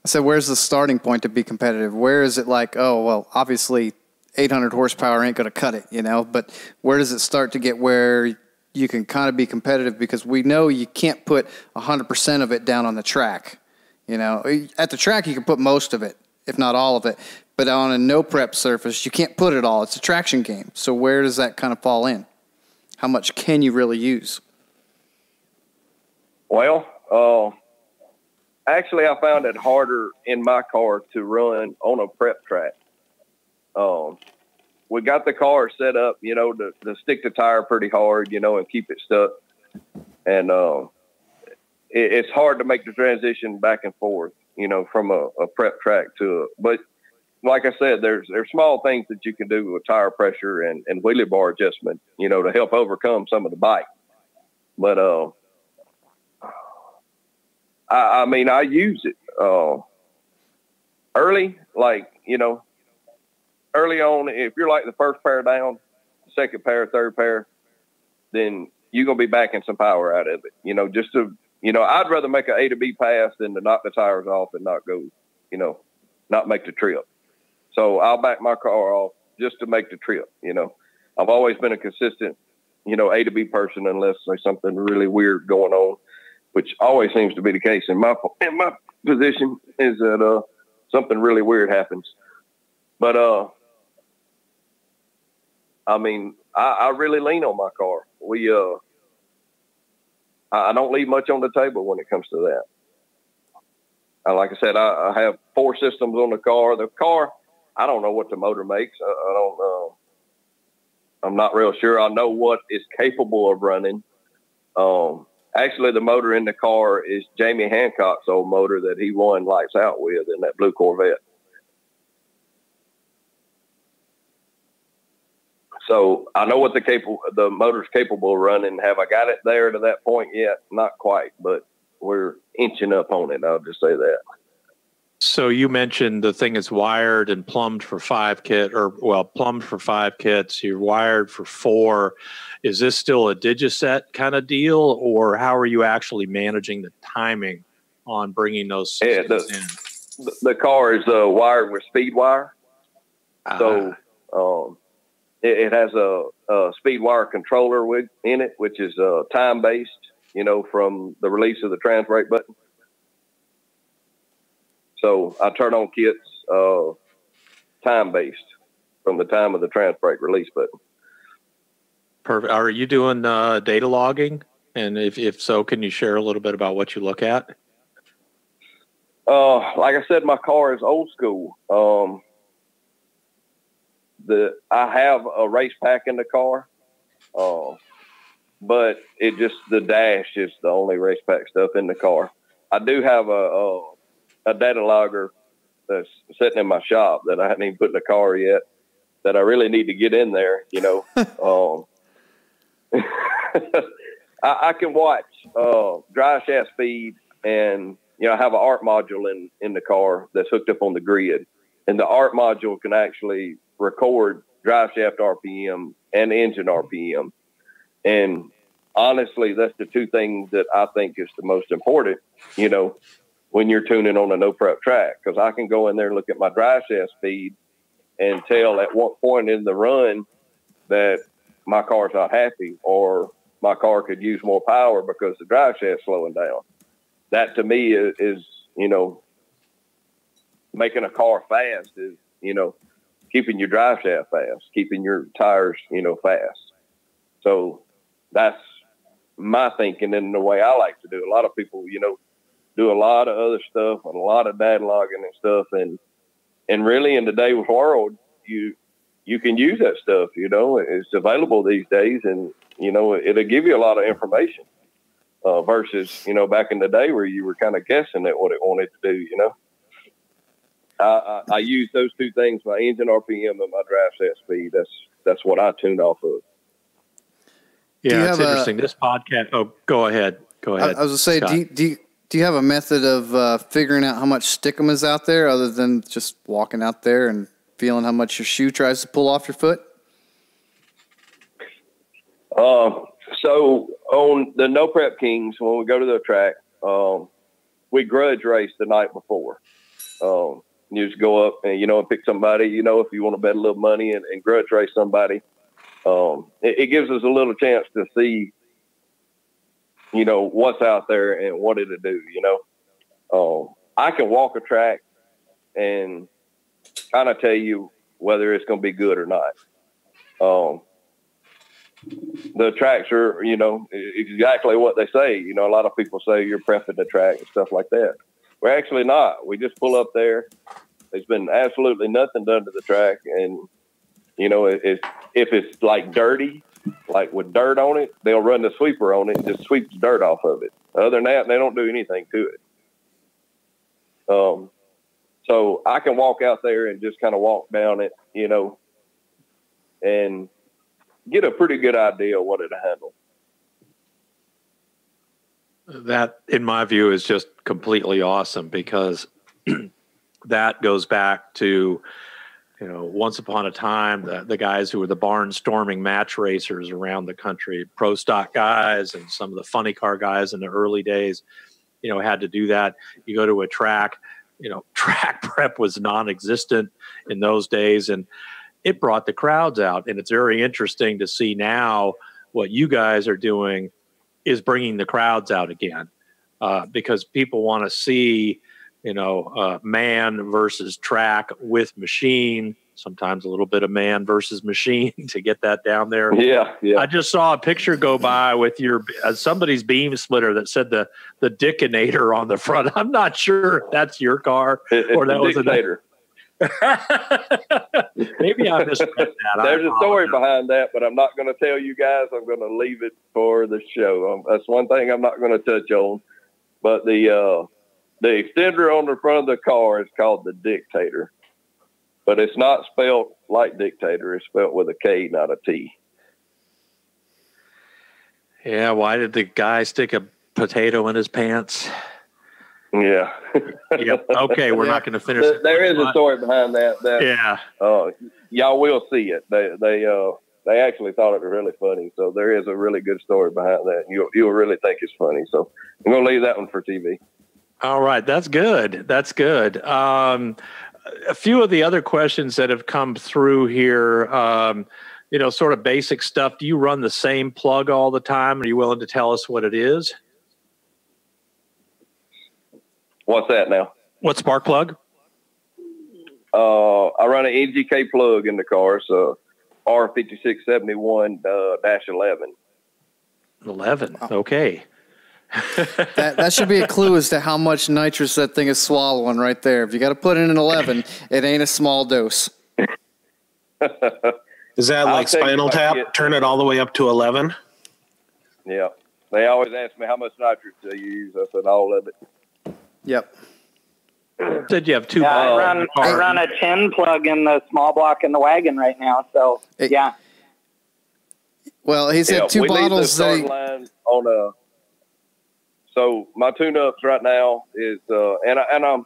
I said, where's the starting point to be competitive? Where is it like, oh, well, obviously 800 horsepower ain't going to cut it, but where does it start to get where you can kind of be competitive? Because we know you can't put 100% of it down on the track. At the track, you can put most of it, if not all of it. But on a no-prep surface, you can't put it all. It's a traction game. So where does that kind of fall in? How much can you really use? Well, actually, I found it harder in my car to run on a prep track. We got the car set up, to stick the tire pretty hard, and keep it stuck. And it's hard to make the transition back and forth, from a prep track to but like I said, there's small things that you can do with tire pressure and wheelie bar adjustment, to help overcome some of the bite. But I use it early, early on. If you're like the first pair down, second pair, third pair, then you're gonna be backing some power out of it. Just to I'd rather make an A to B pass than to knock the tires off and not go, not make the trip. So I'll back my car off just to make the trip. I've always been a consistent, A to B person unless there's something really weird going on, which always seems to be the case in my position, is that something really weird happens. But I really lean on my car. I don't leave much on the table when it comes to that. Like I said, I have 4 systems on the car. The car, I don't know what the motor makes. I don't know. I'm not real sure. I know what it's capable of running. Actually, the motor in the car is Jamie Hancock's old motor that he won Lights Out with in that blue Corvette. So I know what the motor's capable of running. Have I got it there to that point yet? Not quite, but we're inching up on it. I'll just say that. So you mentioned the thing is wired and plumbed for 5 plumbed for 5 kits. You're wired for 4. Is this still a digiset kind of deal, or how are you actually managing the timing on bringing those systems in? The car is wired with speed wire. So it has a speed wire controller in it, which is time-based, from the release of the trans brake button. So I turn on kits time-based from the time of the trans brake release button. Perfect. Are you doing data logging? And if so, can you share a little bit about what you look at? Like I said, my car is old school. I have a race pack in the car, but the dash is the only race pack stuff in the car. I do have a data logger that's sitting in my shop that I haven't even put in the car yet, that I really need to get in there, I can watch drive shaft speed, and I have an ART module in the car that's hooked up on the grid, and the ART module can actually record drive shaft RPM and engine RPM. And honestly, that's the 2 things that I think is the most important, when you're tuning on a no prep track, because I can go in there and look at my drive shaft speed and tell at what point in the run that my car's not happy, or my car could use more power because the drive shaft's slowing down. That to me is making a car fast is, keeping your drive shaft fast, keeping your tires, fast. So that's my thinking and the way I like to do. A lot of people, do a lot of other stuff and a lot of data logging and stuff. And really in today's world, you can use that stuff, it's available these days, and, it'll give you a lot of information versus, back in the day where you were kind of guessing at what it wanted to do, I use those two things, my engine RPM and my drive set speed. That's what I tuned off of. Yeah, it's interesting. This podcast. Oh, go ahead. I was going to say, do you have a method of figuring out how much stickum is out there other than just walking out there and feeling how much your shoe tries to pull off your foot? So on the No Prep Kings, when we go to the track, we grudge race the night before. You just go up and, and pick somebody, if you want to bet a little money and grudge race somebody. It gives us a little chance to see, what's out there and what it'll do, I can walk a track and kind of tell you whether it's going to be good or not. The tracks are, exactly what they say. A lot of people say you're prepping the track and stuff like that. We're actually not. We just pull up there. There's been absolutely nothing done to the track. And, if it's like dirty, like with dirt on it, they'll run the sweeper on it and just sweep the dirt off of it. Other than that, they don't do anything to it. So I can walk out there and just kind of walk down it, and get a pretty good idea of what it'll handle. That, in my view, is just completely awesome because that goes back to, once upon a time, the guys who were the barnstorming match racers around the country, pro stock guys and some of the funny car guys in the early days, had to do that. You go to a track, track prep was non-existent in those days, and it brought the crowds out. And it's very interesting to see now what you guys are doing is bringing the crowds out again, because people want to see, man versus track with machine, sometimes a little bit of man versus machine to get that down there. Yeah. I just saw a picture go by with your somebody's beam splitter that said the Dickinator on the front. I'm not sure if that's your car or that was Dictator. Maybe I misread that. There's a story behind that, but I'm not going to tell you guys. I'm going to leave it for the show. That's one thing I'm not going to touch on. But the extender on the front of the car is called the Dictator, but it's not spelled like dictator. It's spelled with a K, not a T. Yeah. Why did the guy stick a potato in his pants? Yeah. Yep. Okay. We're not going to finish. There is a story behind that. Yeah. Y'all will see it. They actually thought it was really funny. So there is a really good story behind that. You'll really think it's funny. So I'm going to leave that one for TV. All right. That's good. That's good. A few of the other questions that have come through here, sort of basic stuff. Do you run the same plug all the time? Are you willing to tell us what it is? What's that now? What spark plug? I run an NGK plug in the car. So R5671-11. 11. Okay. that should be a clue as to how much nitrous that thing is swallowing right there. If you got to put in an 11, it ain't a small dose. Is that like Spinal Tap? Turn it all the way up to 11? Yeah. They always ask me how much nitrous do you use. I said all of it. Yep. Said you have two. I run a 10 plug in the small block in the wagon right now. So yeah. Well, he said two bottles. So my tune-ups right now is, I'm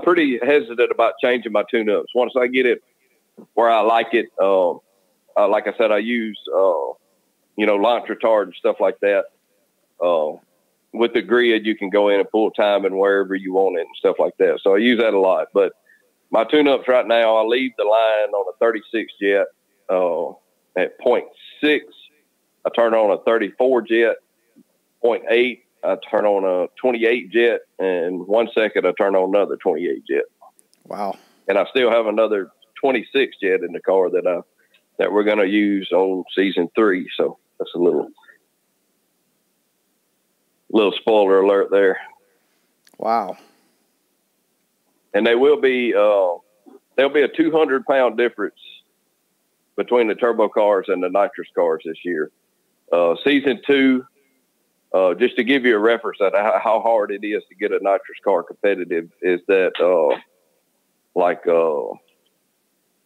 pretty hesitant about changing my tune-ups. Once I get it where I like it, like I said, I use, launch retard and stuff like that. With the grid, you can go in and pull time and wherever you want it and stuff like that. So I use that a lot. But my tune-ups right now, I leave the line on a 36 jet at 0.6. I turn on a 34 jet, 0.8. I turn on a 28 jet, and 1 second I turn on another 28 jet. Wow. and I still have another 26 jet in the car that we're going to use on season 3. So that's a little spoiler alert there. Wow. And they will be, there'll be a 200-pound difference between the turbo cars and the nitrous cars this year. Season 2, just to give you a reference at how hard it is to get a nitrous car competitive, is that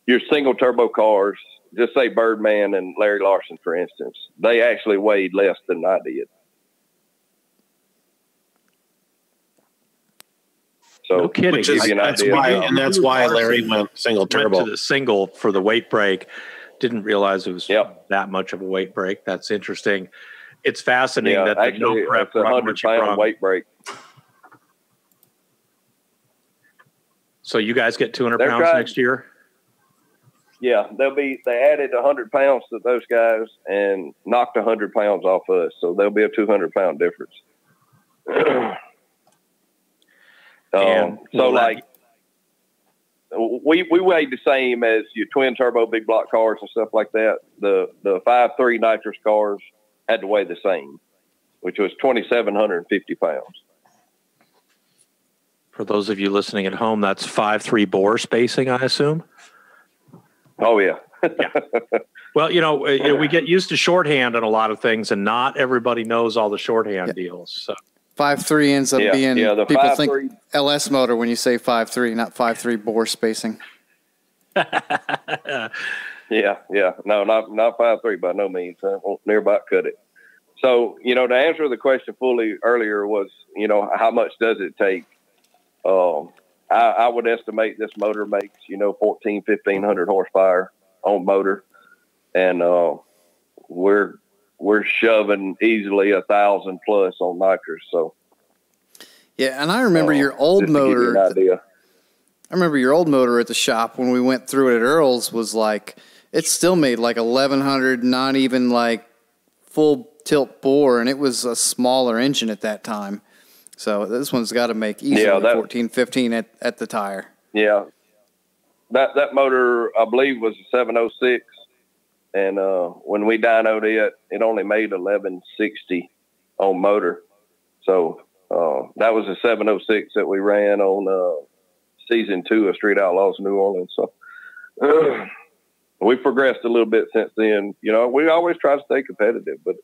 your single turbo cars, just say Birdman and Larry Larson, for instance, they actually weighed less than I did. So, no kidding. That's why Larry went single turbo. Went to the single for the weight break. Didn't realize it was that much of a weight break. That's interesting. It's fascinating that actually, the no prep it's a 100-pound weight break. So you guys get 200 pounds next year? Yeah, they added 100 pounds to those guys and knocked 100 pounds off us. So there'll be a 200-pound difference. We weighed the same as your twin turbo big block cars and stuff like that. The 5.3 nitrous cars had to weigh the same, which was 2,750 pounds. For those of you listening at home, that's 5.3 bore spacing, I assume. Oh yeah. Yeah. Well, we get used to shorthand on a lot of things, and not everybody knows all the shorthand deals. So 5.3 ends up being people think 5.3 LS motor when you say 5.3, not 5.3 bore spacing. Yeah. No, not 5.3 by no means. I won't near about cut it. So, to answer the question fully earlier was, how much does it take? I would estimate this motor makes, 1,500 horsepower on motor. And we're shoving easily 1,000 plus on nitrous. So yeah, and I remember your old motor. I remember your old motor at the shop when we went through it at Earl's was like, it still made like 1,100, not even like full tilt bore, and it was a smaller engine at that time. So this one's got to make easily 14, 15 at the tire. Yeah, that motor I believe was a 706. And when we dynoed it only made 1160 on motor. So that was a 706 that we ran on season 2 of Street Outlaws New Orleans. So we progressed a little bit since then. We always try to stay competitive, but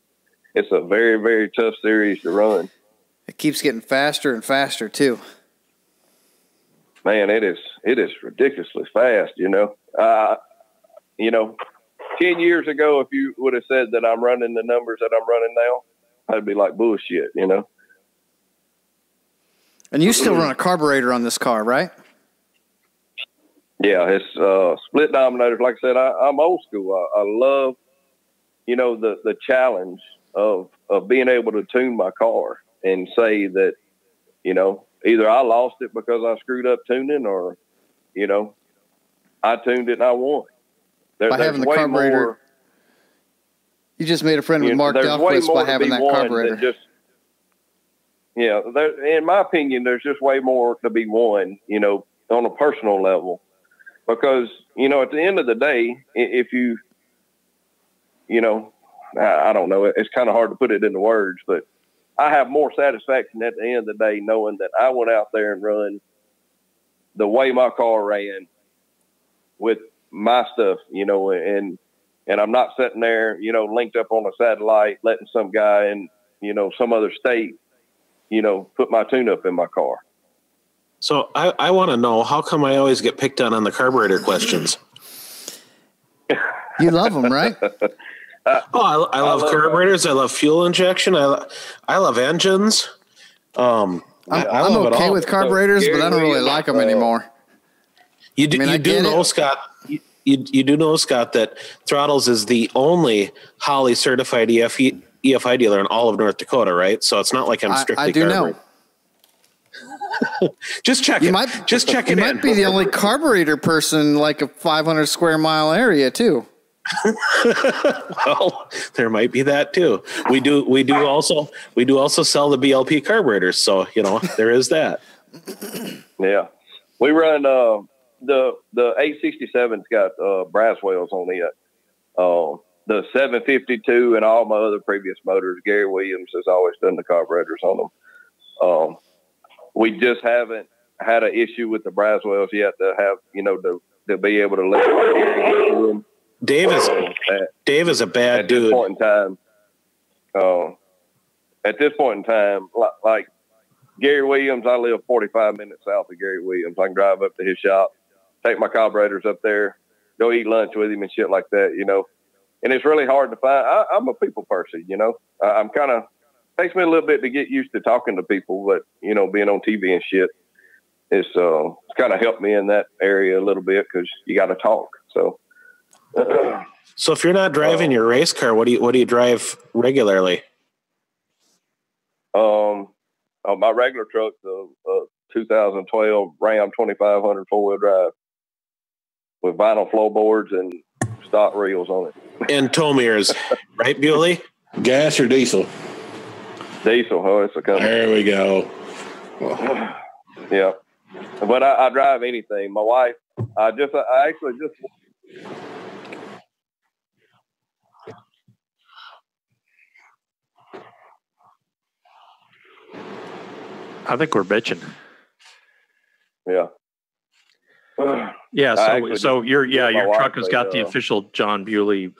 it's a very, very tough series to run. It keeps getting faster and faster too. Man, it is ridiculously fast. 10 years ago, if you would have said that I'm running the numbers that I'm running now, I'd be like bullshit, And you still run a carburetor on this car, right? Yeah, it's split dominators. Like I said, I'm old school. I love, the challenge of being able to tune my car and say that, either I lost it because I screwed up tuning or, I tuned it and I won. By having the carburetor, you just made a friend with Mark Delquist by having that carburetor. In my opinion, there's just way more to be won, on a personal level. Because, at the end of the day, if you, I don't know, it's kind of hard to put it into words, but I have more satisfaction at the end of the day knowing that I went out there and run the way my car ran with my stuff, and I'm not sitting there, linked up on a satellite, letting some guy in, some other state, put my tune up in my car. So I want to know, how come I always get picked on the carburetor questions? You love them, right? I love carburetors. I love fuel injection. I love engines. I'm okay with carburetors, but I don't really like them anymore. You do know, Scott, that Throttles is the only Holley certified EFI dealer in all of North Dakota, right? So it's not like I'm strictly I do know. Just checking. You might be the only carburetor person in like a 500 square mile area too. Well, there might be that too. We do also sell the BLP carburetors, so there is that. Yeah, we run the 867's got brass wheels on it. The 752 and all my other previous motors, Gary Williams has always done the carburetors on them. We just haven't had an issue with the brass wheels yet to have, to be able to let Gary get through them. Dave is a bad dude. At this point in time, like Gary Williams, I live 45 minutes south of Gary Williams. I can drive up to his shop, take my carburetors up there, go eat lunch with him and shit like that, And it's really hard to find. I'm a people person, I'm kind of, takes me a little bit to get used to talking to people, but, being on TV and shit, it's kind of helped me in that area a little bit because you got to talk. So if you're not driving your race car, what do you drive regularly? My regular truck's a 2012 Ram 2500 4-wheel drive with vinyl floorboards and stock reels on it. And tow mirrors, right, Bewley? Gas or diesel? Diesel. Oh, it's a company. There we go. Yeah. But I drive anything. My wife, I actually just... I think we're bitching. Yeah. Yeah. So your truck has got the official John Bewley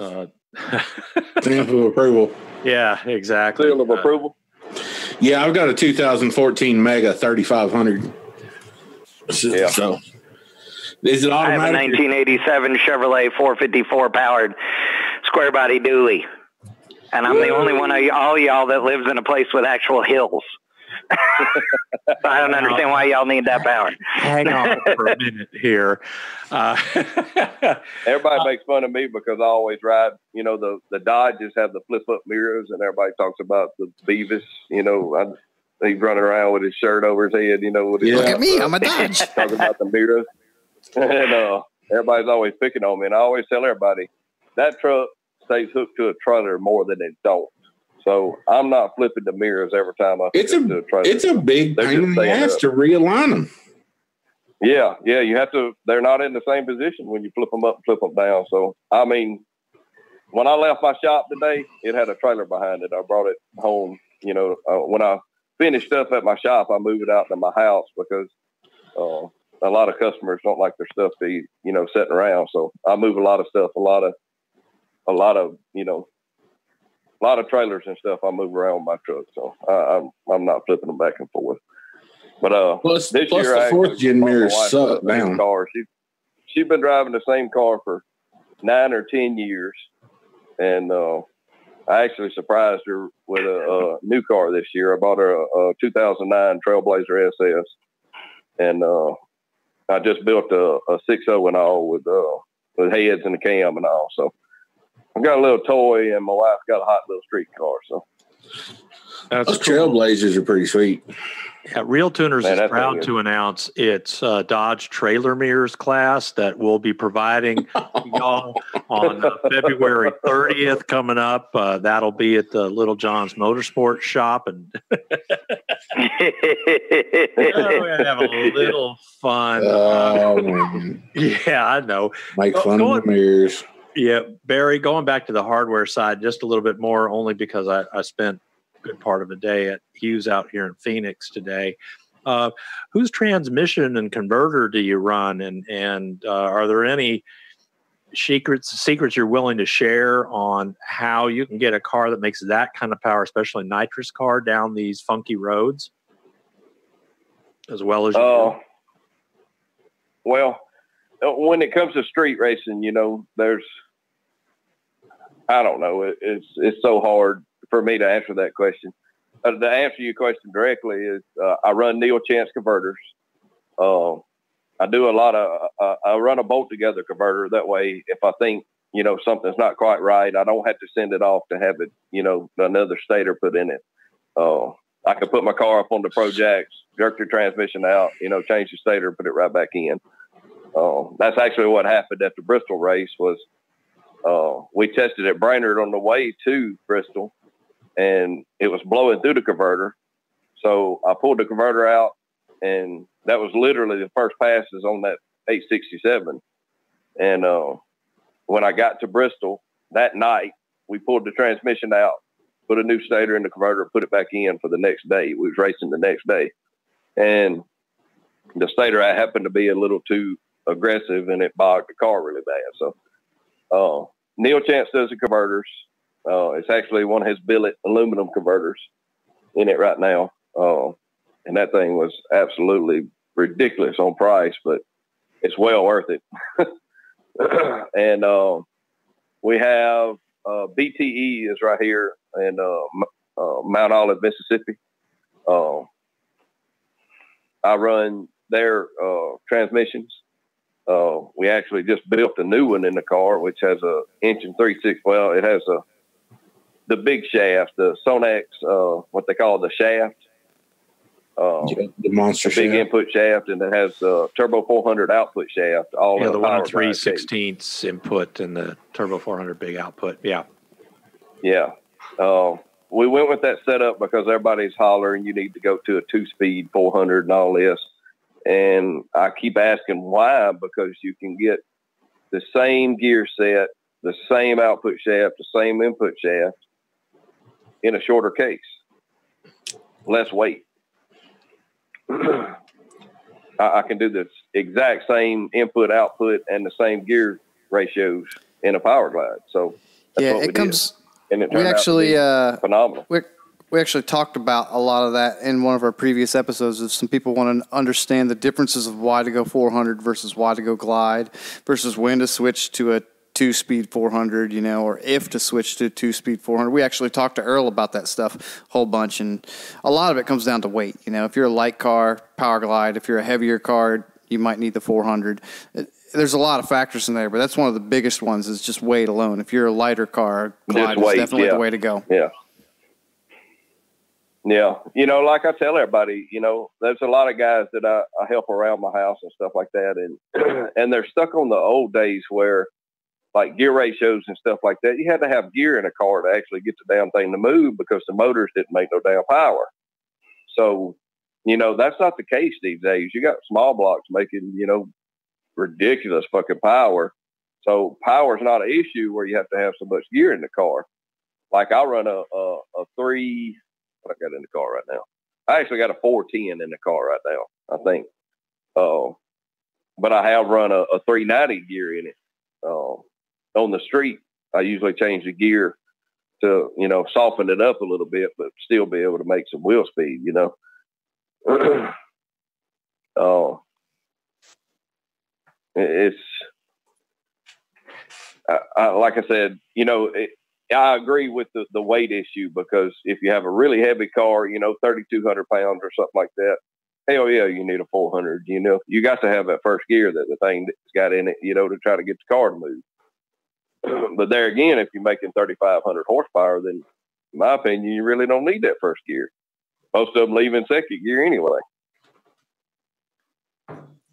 stamp of approval. Yeah, exactly. Seal of approval. Yeah, I've got a 2014 Mega 3500. Yeah. So is it automatic? I have a 1987 Chevrolet 454 powered square body dually, and I'm the only one of all y'all that lives in a place with actual hills. I don't understand why y'all need that power. Hang on for a minute here. Everybody makes fun of me because I always ride, the Dodges have the flip up mirrors and everybody talks about the Beavis, he's running around with his shirt over his head, with his look at me, I'm a Dodge. Talking about the mirrors. And everybody's always picking on me. And I always tell everybody that truck stays hooked to a trailer more than it don't. So I'm not flipping the mirrors every time I it's a big pain in the ass to realign them. Yeah, you have to. They're not in the same position when you flip them up and flip them down. So I mean, when I left my shop today, it had a trailer behind it. I brought it home. When I finished up at my shop, I moved it out to my house because a lot of customers don't like their stuff to be, sitting around. So I move a lot of stuff, a lot of trailers and stuff I move around with my truck, so I'm not flipping them back and forth. But plus this year, the fourth gen mirrors suck down. She's been driving the same car for 9 or 10 years, and I actually surprised her with a new car this year. I bought her a 2009 Trailblazer SS, and I just built a 6.0 and all with heads and the cam and all. So I got a little toy, and my wife got a hot little street car. So those Trailblazers are pretty sweet. Yeah, RealTuners is proud to announce its Dodge trailer mirrors class that we'll be providing y'all on February 30th coming up. That'll be at the Little John's Motorsports shop, and we're gonna have a little fun. Yeah, I know. Make fun of the mirrors. Yeah, Barry, going back to the hardware side just a little bit more, only because I spent a good part of the day at Hughes out here in Phoenix today. Whose transmission and converter do you run? And are there any secrets you're willing to share on how you can get a car that makes that kind of power, especially a nitrous car, down these funky roads as well as you do? Well, when it comes to street racing, there's, I don't know. It's so hard for me to answer that question. To answer your question directly is I run Neil Chance converters. I do a lot of, I run a bolt together converter. That way, if I think, something's not quite right, I don't have to send it off to have it, another stator put in it. I can put my car up on the Pro Jacks, jerk the transmission out, change the stator, put it right back in. That's actually what happened at the Bristol race was we tested at Brainerd on the way to Bristol, and it was blowing through the converter. So I pulled the converter out, and that was literally the first passes on that 867. And when I got to Bristol that night, we pulled the transmission out, put a new stator in the converter, put it back in for the next day. We was racing the next day. And the stator happened to be a little too aggressive, and it bogged the car really bad. So Neil Chance does the converters. It's actually one of his billet aluminum converters in it right now. And that thing was absolutely ridiculous on price, but it's well worth it. And we have BTE is right here in Mount Olive, Mississippi. I run their transmissions. We actually just built a new one in the car, which has a inch and 3/6. Well, it has the big shaft, the Sonax, what they call the shaft. The monster big shaft. Input shaft, and it has Turbo 400 output shaft. All the one 3/16 input and the Turbo 400 big output. Yeah. We went with that setup because everybody's hollering you need to go to a 2-speed 400 and all this. And I keep asking why, because you can get the same gear set, the same output shaft, the same input shaft in a shorter case, less weight. I can do the exact same input, output, and the same gear ratios in a Power Glide. So that's what we did. And it turned out to be phenomenal. We actually talked about a lot of that in one of our previous episodes. If some people want to understand the differences of why to go 400 versus why to go Glide versus when to switch to a 2-speed 400, or if to switch to a 2-speed 400. We actually talked to Earl about that stuff a whole bunch, and a lot of it comes down to weight. If you're a light car, Power Glide. If you're a heavier car, you might need the 400. There's a lot of factors in there, but that's one of the biggest ones is just weight alone. If you're a lighter car, Glide is definitely the way to go. Yeah. Like I tell everybody, there's a lot of guys that I help around my house and stuff like that. And they're stuck on the old days where like gear ratios and stuff like that, you had to have gear in a car to actually get the damn thing to move because the motors didn't make no damn power. So, that's not the case these days. You got small blocks making, ridiculous fucking power. So power's not an issue where you have to have so much gear in the car. Like I run a 3, what I got in the car right now? I actually got a 410 in the car right now, I think. But I have run a 390 gear in it. On the street, I usually change the gear to, soften it up a little bit, but still be able to make some wheel speed, It's, like I said, I agree with the weight issue because if you have a really heavy car, 3,200 pounds or something like that, hell yeah, you need a 400. You got to have that first gear that the thing that's got in it, to try to get the car to move. But there again, if you're making 3,500 horsepower, then in my opinion, you really don't need that first gear. Most of them leave in second gear anyway.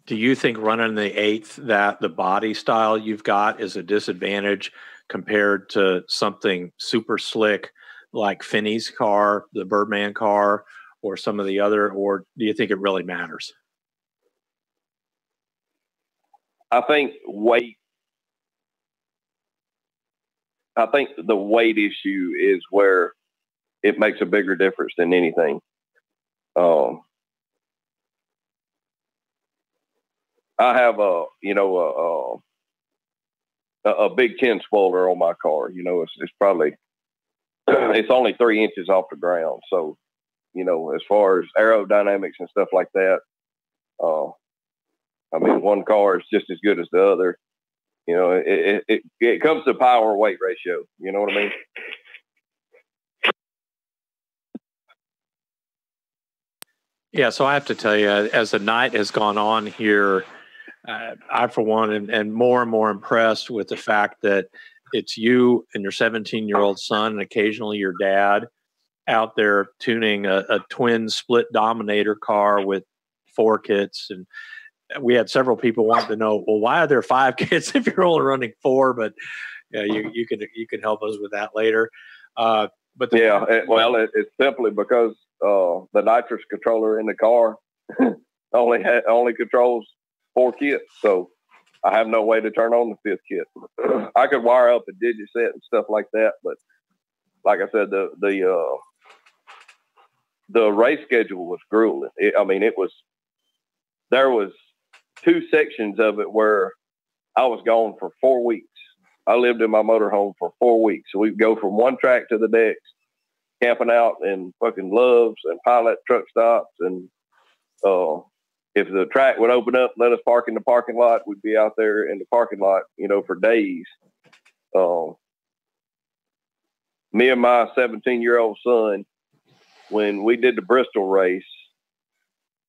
Do you think running the 8th that the body style you've got is a disadvantage compared to something super slick like Finney's car, the Birdman car, or some of the other, or do you think it really matters? I think the weight issue is where it makes a bigger difference than anything. I have a big 10 spoiler on my car. It's probably, it's only 3 inches off the ground. So, as far as aerodynamics and stuff like that, one car is just as good as the other. It comes to power weight ratio. You know what I mean? Yeah. So I have to tell you, as the night has gone on here, I, for one, am more and more impressed with the fact that it's you and your 17-year-old son and occasionally your dad out there tuning a twin split Dominator car with 4 kits. And we had several people wanting to know, well, why are there 5 kits if you're only running 4? But you can help us with that later. It's simply because the nitrous controller in the car only controls 4 kits, so I have no way to turn on the 5th kit. I could wire up a digit set and stuff like that, but like I said, the race schedule was grueling. There was 2 sections of it where I was gone for 4 weeks. I lived in my motorhome for 4 weeks. So we'd go from one track to the next, camping out in fucking Loves and pilot truck stops. And if the track would open up, let us park in the parking lot, we'd be out there in the parking lot, for days. Me and my 17-year-old son, when we did the Bristol race,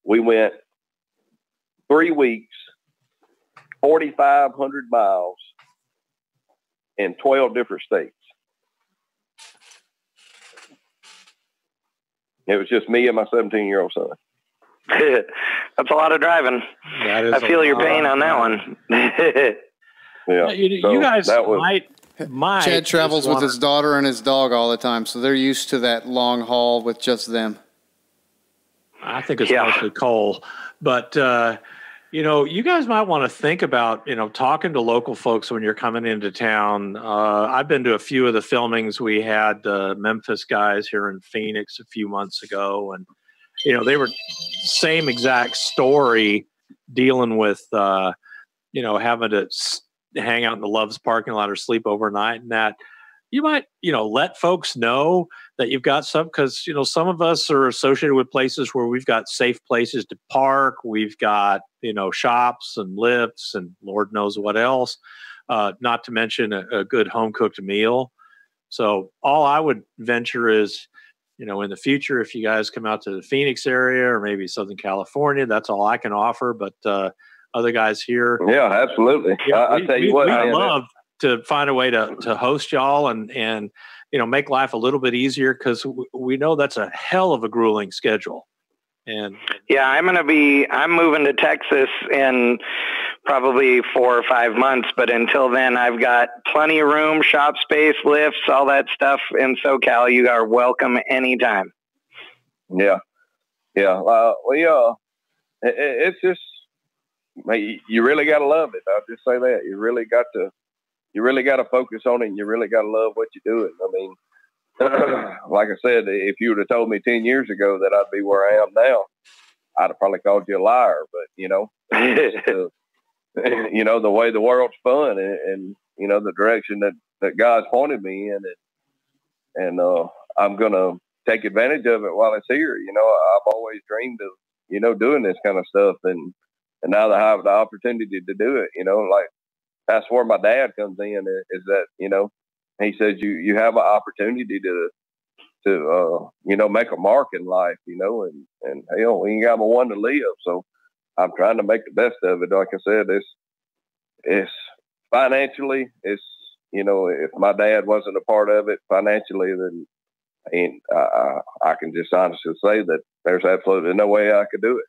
we went 3 weeks, 4,500 miles in 12 different states. It was just me and my 17-year-old son. That's a lot of driving. I feel your pain on that one. Yeah. You guys might. Chad travels with his daughter and his dog all the time, so they're used to that long haul with just them. I think it's mostly Cole, but you guys might want to think about talking to local folks when you're coming into town. I've been to a few of the filmings. We had the Memphis guys here in Phoenix a few months ago, and they were same exact story, dealing with having to hang out in the Love's parking lot or sleep overnight, and that you might let folks know that you've got some, because some of us are associated with places where we've got safe places to park, we've got shops and lifts and Lord knows what else, not to mention a good home cooked meal. So all I would venture is in the future, if you guys come out to the Phoenix area or maybe Southern California, that's all I can offer. But other guys here. Yeah, absolutely. I tell you what, I'd love to find a way to host y'all and make life a little bit easier, because we know that's a hell of a grueling schedule. And yeah, I'm moving to Texas in probably 4 or 5 months, but until then I've got plenty of room, shop space, lifts, all that stuff in SoCal. You are welcome anytime. Yeah. It's just, you really got to love it. I'll just say that. You really got to focus on it, and you really got to love what you're doing. I mean, like I said, if you would have told me 10 years ago that I'd be where I am now, I'd have probably called you a liar. But, the way the world's fun and the direction that God's pointed me in, and I'm going to take advantage of it while it's here. I've always dreamed of, doing this kind of stuff. And now that I have the opportunity to do it, like that's where my dad comes in, is that, he says you have an opportunity to make a mark in life, and hell, we ain't got but one to live. So I'm trying to make the best of it. Like I said, it's financially, if my dad wasn't a part of it financially, then I can just honestly say that there's absolutely no way I could do it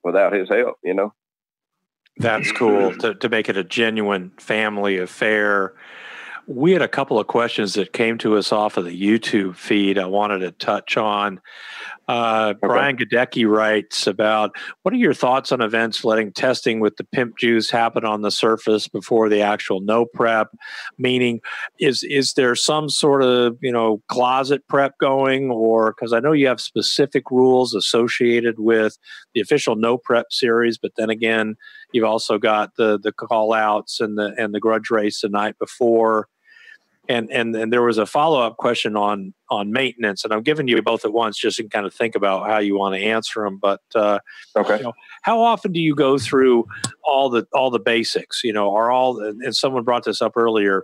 without his help, That's cool to make it a genuine family affair. We had a couple of questions that came to us off of the YouTube feed I wanted to touch on. Okay. Brian Gadecki writes about, what are your thoughts on events letting testing with the pimp juice happen on the surface before the actual no prep? Meaning, is there some sort of, closet prep going, or, because I know you have specific rules associated with the official no prep series, but then again, you've also got the call outs and the grudge race the night before. And there was a follow-up question on maintenance, and I'm giving you both at once just to kind of think about how you want to answer them. But okay, how often do you go through all the basics? And someone brought this up earlier.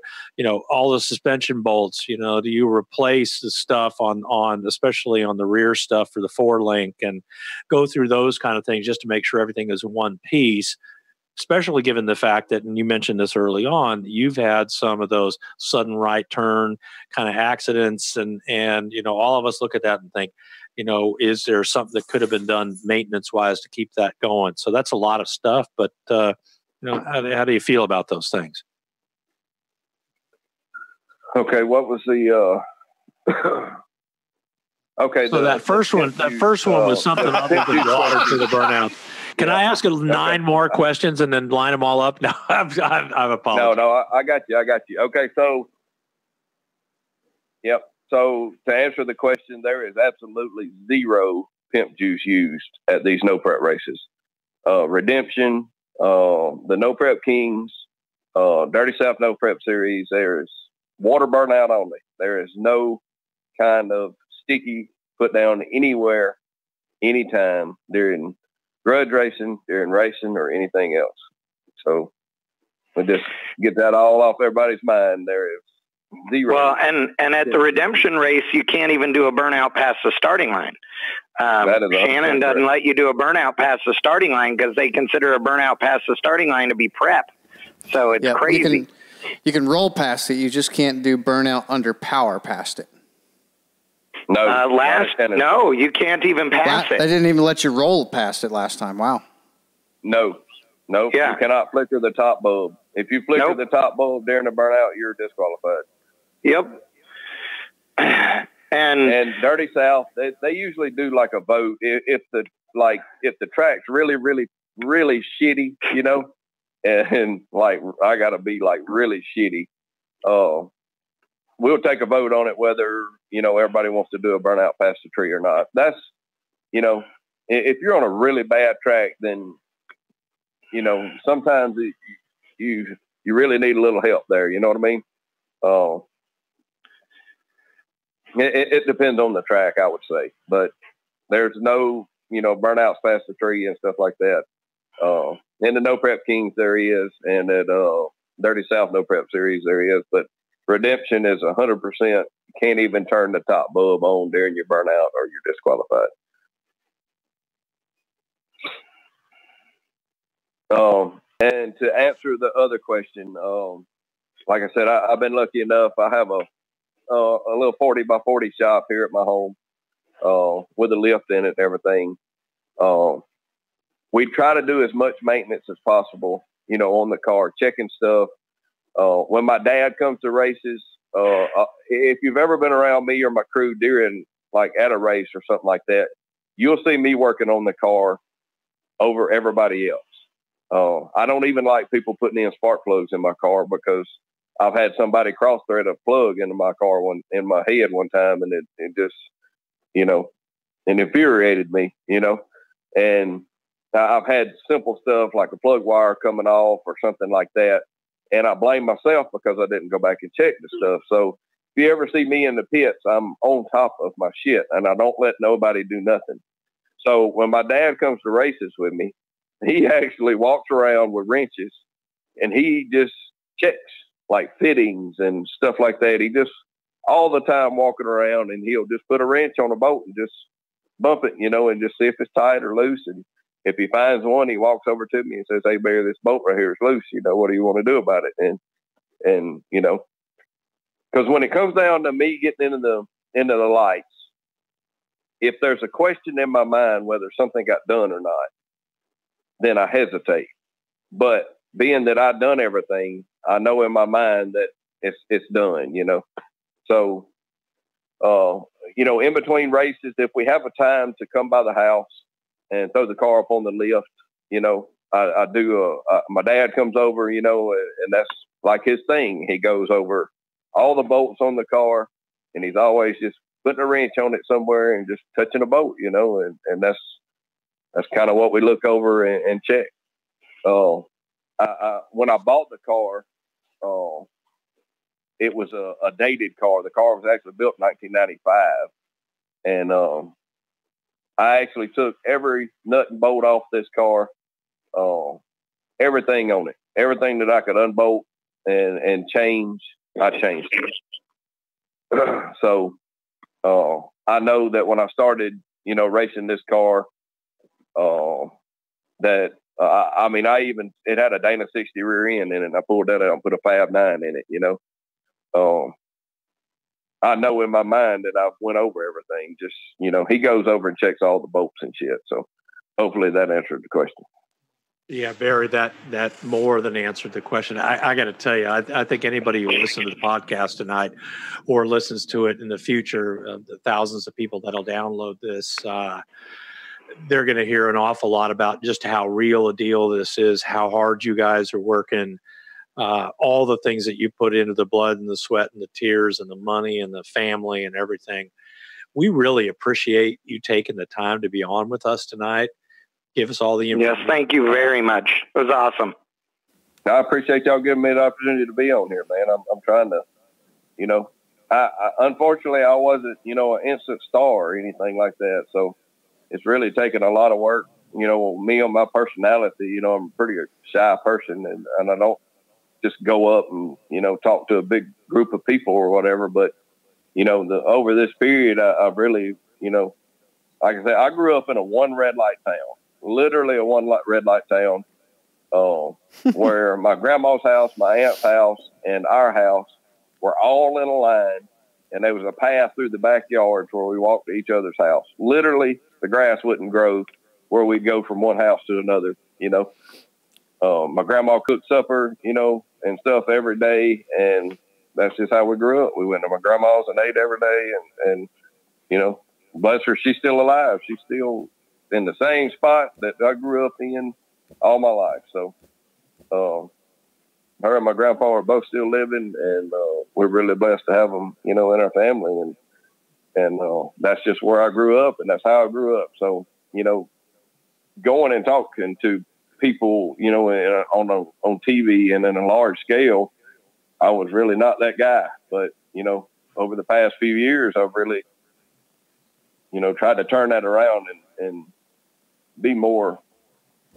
All the suspension bolts. Do you replace the stuff on especially on the rear stuff for the 4-link, and go through those kind of things just to make sure everything is one piece? Especially given the fact that, and you mentioned this early on, you've had some of those sudden right turn kind of accidents, and all of us look at that and think, is there something that could have been done maintenance wise to keep that going? So that's a lot of stuff, but how do you feel about those things? Okay, what was the okay? So that first one was something other than water to the burnout. Can I ask 9 more questions and then line them all up? No, I've apologized. No, I got you. Okay, so, yep. So to answer the question, there is absolutely zero pimp juice used at these no prep races. Redemption, the No Prep Kings, Dirty South No Prep Series, there's water burnout only. There is no kind of sticky put down anywhere, anytime during grudge racing, during racing, or anything else. So we just get that all off everybody's mind. There is zero. Well, and at the redemption race, you can't even do a burnout past the starting line. Shannon doesn't let you do a burnout past the starting line because they consider a burnout past the starting line to be prep. So it's crazy. You can roll past it. You just can't do burnout under power past it. No, you can't even pass it. They didn't even let you roll past it last time. Wow. No. Yeah. You cannot flicker the top bulb. If you flicker the top bulb during the burnout, you're disqualified. Yep. And Dirty South, they usually do like a vote. If the track's really, really, really shitty, you know, and like I gotta be like really shitty, we'll take a vote on it whether, you know, everybody wants to do a burnout past the tree or not. That's, you know, if you're on a really bad track, then, you know, sometimes you really need a little help there. You know what I mean? It depends on the track, I would say, but there's no, you know, burnouts past the tree and stuff like that. In the No Prep Kings there is, and at Dirty South No Prep Series there is, but redemption is 100%. You can't even turn the top bulb on during your burnout or you're disqualified. And to answer the other question, like I said, I've been lucky enough. I have a little 40 by 40 shop here at my home, with a lift in it and everything. We try to do as much maintenance as possible, you know, on the car, checking stuff. When my dad comes to races, if you've ever been around me or my crew during, like, at a race or something like that, you'll see me working on the car over everybody else. I don't even like people putting in spark plugs in my car because I've had somebody cross thread a plug into my car in my head one time, and it just, you know, it infuriated me, you know. And I've had simple stuff like a plug wire coming off or something like that, and I blame myself because I didn't go back and check the stuff. So if you ever see me in the pits, I'm on top of my shit, and I don't let nobody do nothing. So when my dad comes to races with me, he actually walks around with wrenches, and he just checks like fittings and stuff like that. He just all the time walking around, and he'll just put a wrench on a bolt and just bump it, you know, and just see if it's tight or loose. And if he finds one, he walks over to me and says, "Hey, Barry, this bolt right here is loose. You know, what do you want to do about it?" And you know, because when it comes down to me getting into the lights, if there's a question in my mind whether something got done or not, then I hesitate. But being that I've done everything, I know in my mind that it's done, you know. So, you know, in between races, if we have a time to come by the house and throw the car up on the lift, you know, I do. My dad comes over, you know, and that's like his thing. He goes over all the bolts on the car, and he's always just putting a wrench on it somewhere and just touching a bolt, you know, and that's kind of what we look over and check. When I bought the car, it was a dated car. The car was actually built in 1995. And I actually took every nut and bolt off this car, everything on it, everything that I could unbolt and change, I changed it. So I know that when I started, you know, racing this car, that I mean, it had a Dana 60 rear end in it, and I pulled that out and put a 5.9 in it, you know. I know in my mind that I've went over everything. Just, you know, he goes over and checks all the bolts and shit. So hopefully that answered the question. Yeah, Barry, that more than answered the question. I got to tell you, I think anybody who listens to the podcast tonight or listens to it in the future, the thousands of people that'll download this, they're going to hear an awful lot about just how real a deal this is, how hard you guys are working, all the things that you put into the blood and the sweat and the tears and the money and the family and everything. We really appreciate you taking the time to be on with us tonight. Give us all the information. Yes, thank you very much. It was awesome. I appreciate y'all giving me the opportunity to be on here, man. I'm trying to, you know, I unfortunately I wasn't, you know, an instant star or anything like that. So it's really taken a lot of work. You know, me on my personality, you know, I'm a pretty shy person, and I don't just go up and, you know, talk to a big group of people or whatever. But, you know, over this period, I've really, you know, like I said, I grew up in a one red light town, literally a one red light town, where my grandma's house, my aunt's house, and our house were all in a line, and there was a path through the backyards where we walked to each other's house. Literally, the grass wouldn't grow where we'd go from one house to another, you know. My grandma cooked supper, you know, and stuff every day, and that's just how we grew up. We went to my grandma's and ate every day, and you know, bless her, she's still alive. She's still in the same spot that I grew up in all my life. So her and my grandpa are both still living, and we're really blessed to have them, you know, in our family. And that's just where I grew up, and that's how I grew up. So, you know, going and talking to people, you know, on TV and in a large scale, I was really not that guy. But, you know, over the past few years, I've really, you know, tried to turn that around and be more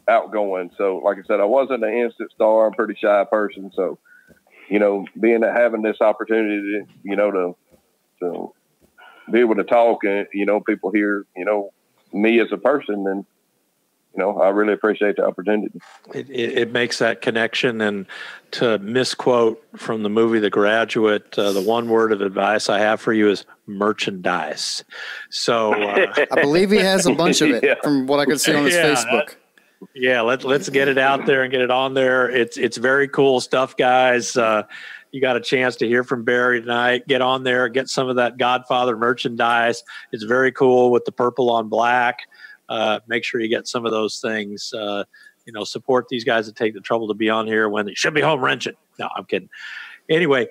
outgoing. So, like I said, I wasn't an instant star. I'm a pretty shy person. So, you know, having this opportunity, you know, to be able to talk and, you know, people hear, you know, me as a person, and, you know, I really appreciate the opportunity. It makes that connection. And to misquote from the movie The Graduate, the one word of advice I have for you is merchandise. So I believe he has a bunch of it from what I could see on his Facebook. Let's get it out there and get it on there. It's very cool stuff, guys. You got a chance to hear from Barry tonight. Get on there, get some of that GodFather merchandise. It's very cool with the purple on black. Make sure you get some of those things. You know, support these guys that take the trouble to be on here when they should be home wrenching. No, I'm kidding. Anyway,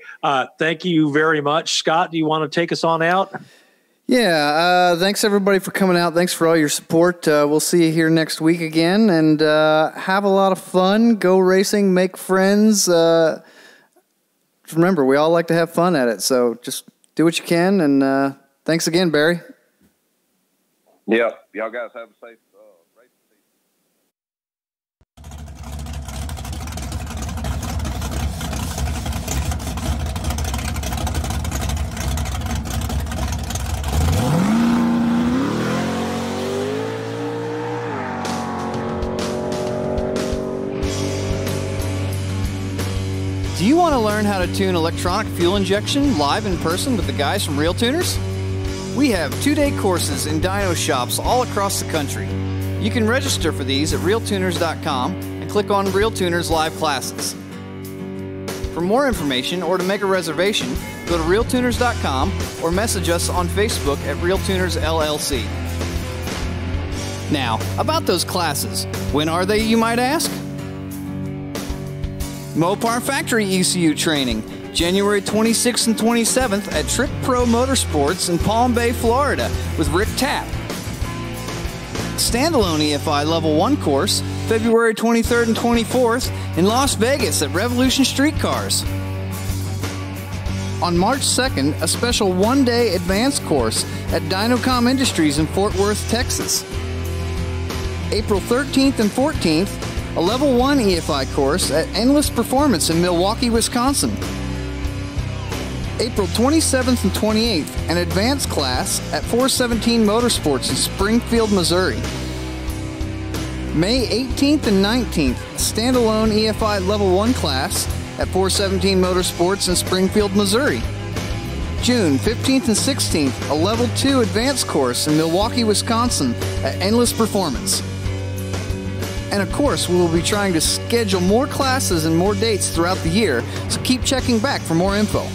thank you very much. Scott, do you want to take us on out? Yeah, thanks everybody for coming out. Thanks for all your support. We'll see you here next week again, and have a lot of fun. Go racing, make friends. Remember, we all like to have fun at it, so just do what you can, and thanks again, Barry. Yeah, y'all guys have a safe race Do you want to learn how to tune electronic fuel injection live in person with the guys from RealTuners? We have 2-day courses in dyno shops all across the country. You can register for these at RealTuners.com and click on RealTuners Live Classes. For more information or to make a reservation, go to RealTuners.com or message us on Facebook at RealTuners LLC. Now, about those classes, when are they, you might ask? Mopar Factory ECU training, January 26th and 27th at Trick Pro Motorsports in Palm Bay, Florida with Rick Tapp. Standalone EFI Level 1 course, February 23rd and 24th in Las Vegas at Revolution Street Cars. On March 2nd, a special 1-day advanced course at Dynocom Industries in Fort Worth, Texas. April 13th and 14th, a Level 1 EFI course at Endless Performance in Milwaukee, Wisconsin. April 27th and 28th, an advanced class at 417 Motorsports in Springfield, Missouri. May 18th and 19th, standalone EFI Level 1 class at 417 Motorsports in Springfield, Missouri. June 15th and 16th, a Level 2 advanced course in Milwaukee, Wisconsin at Endless Performance. And of course, we will be trying to schedule more classes and more dates throughout the year, so keep checking back for more info.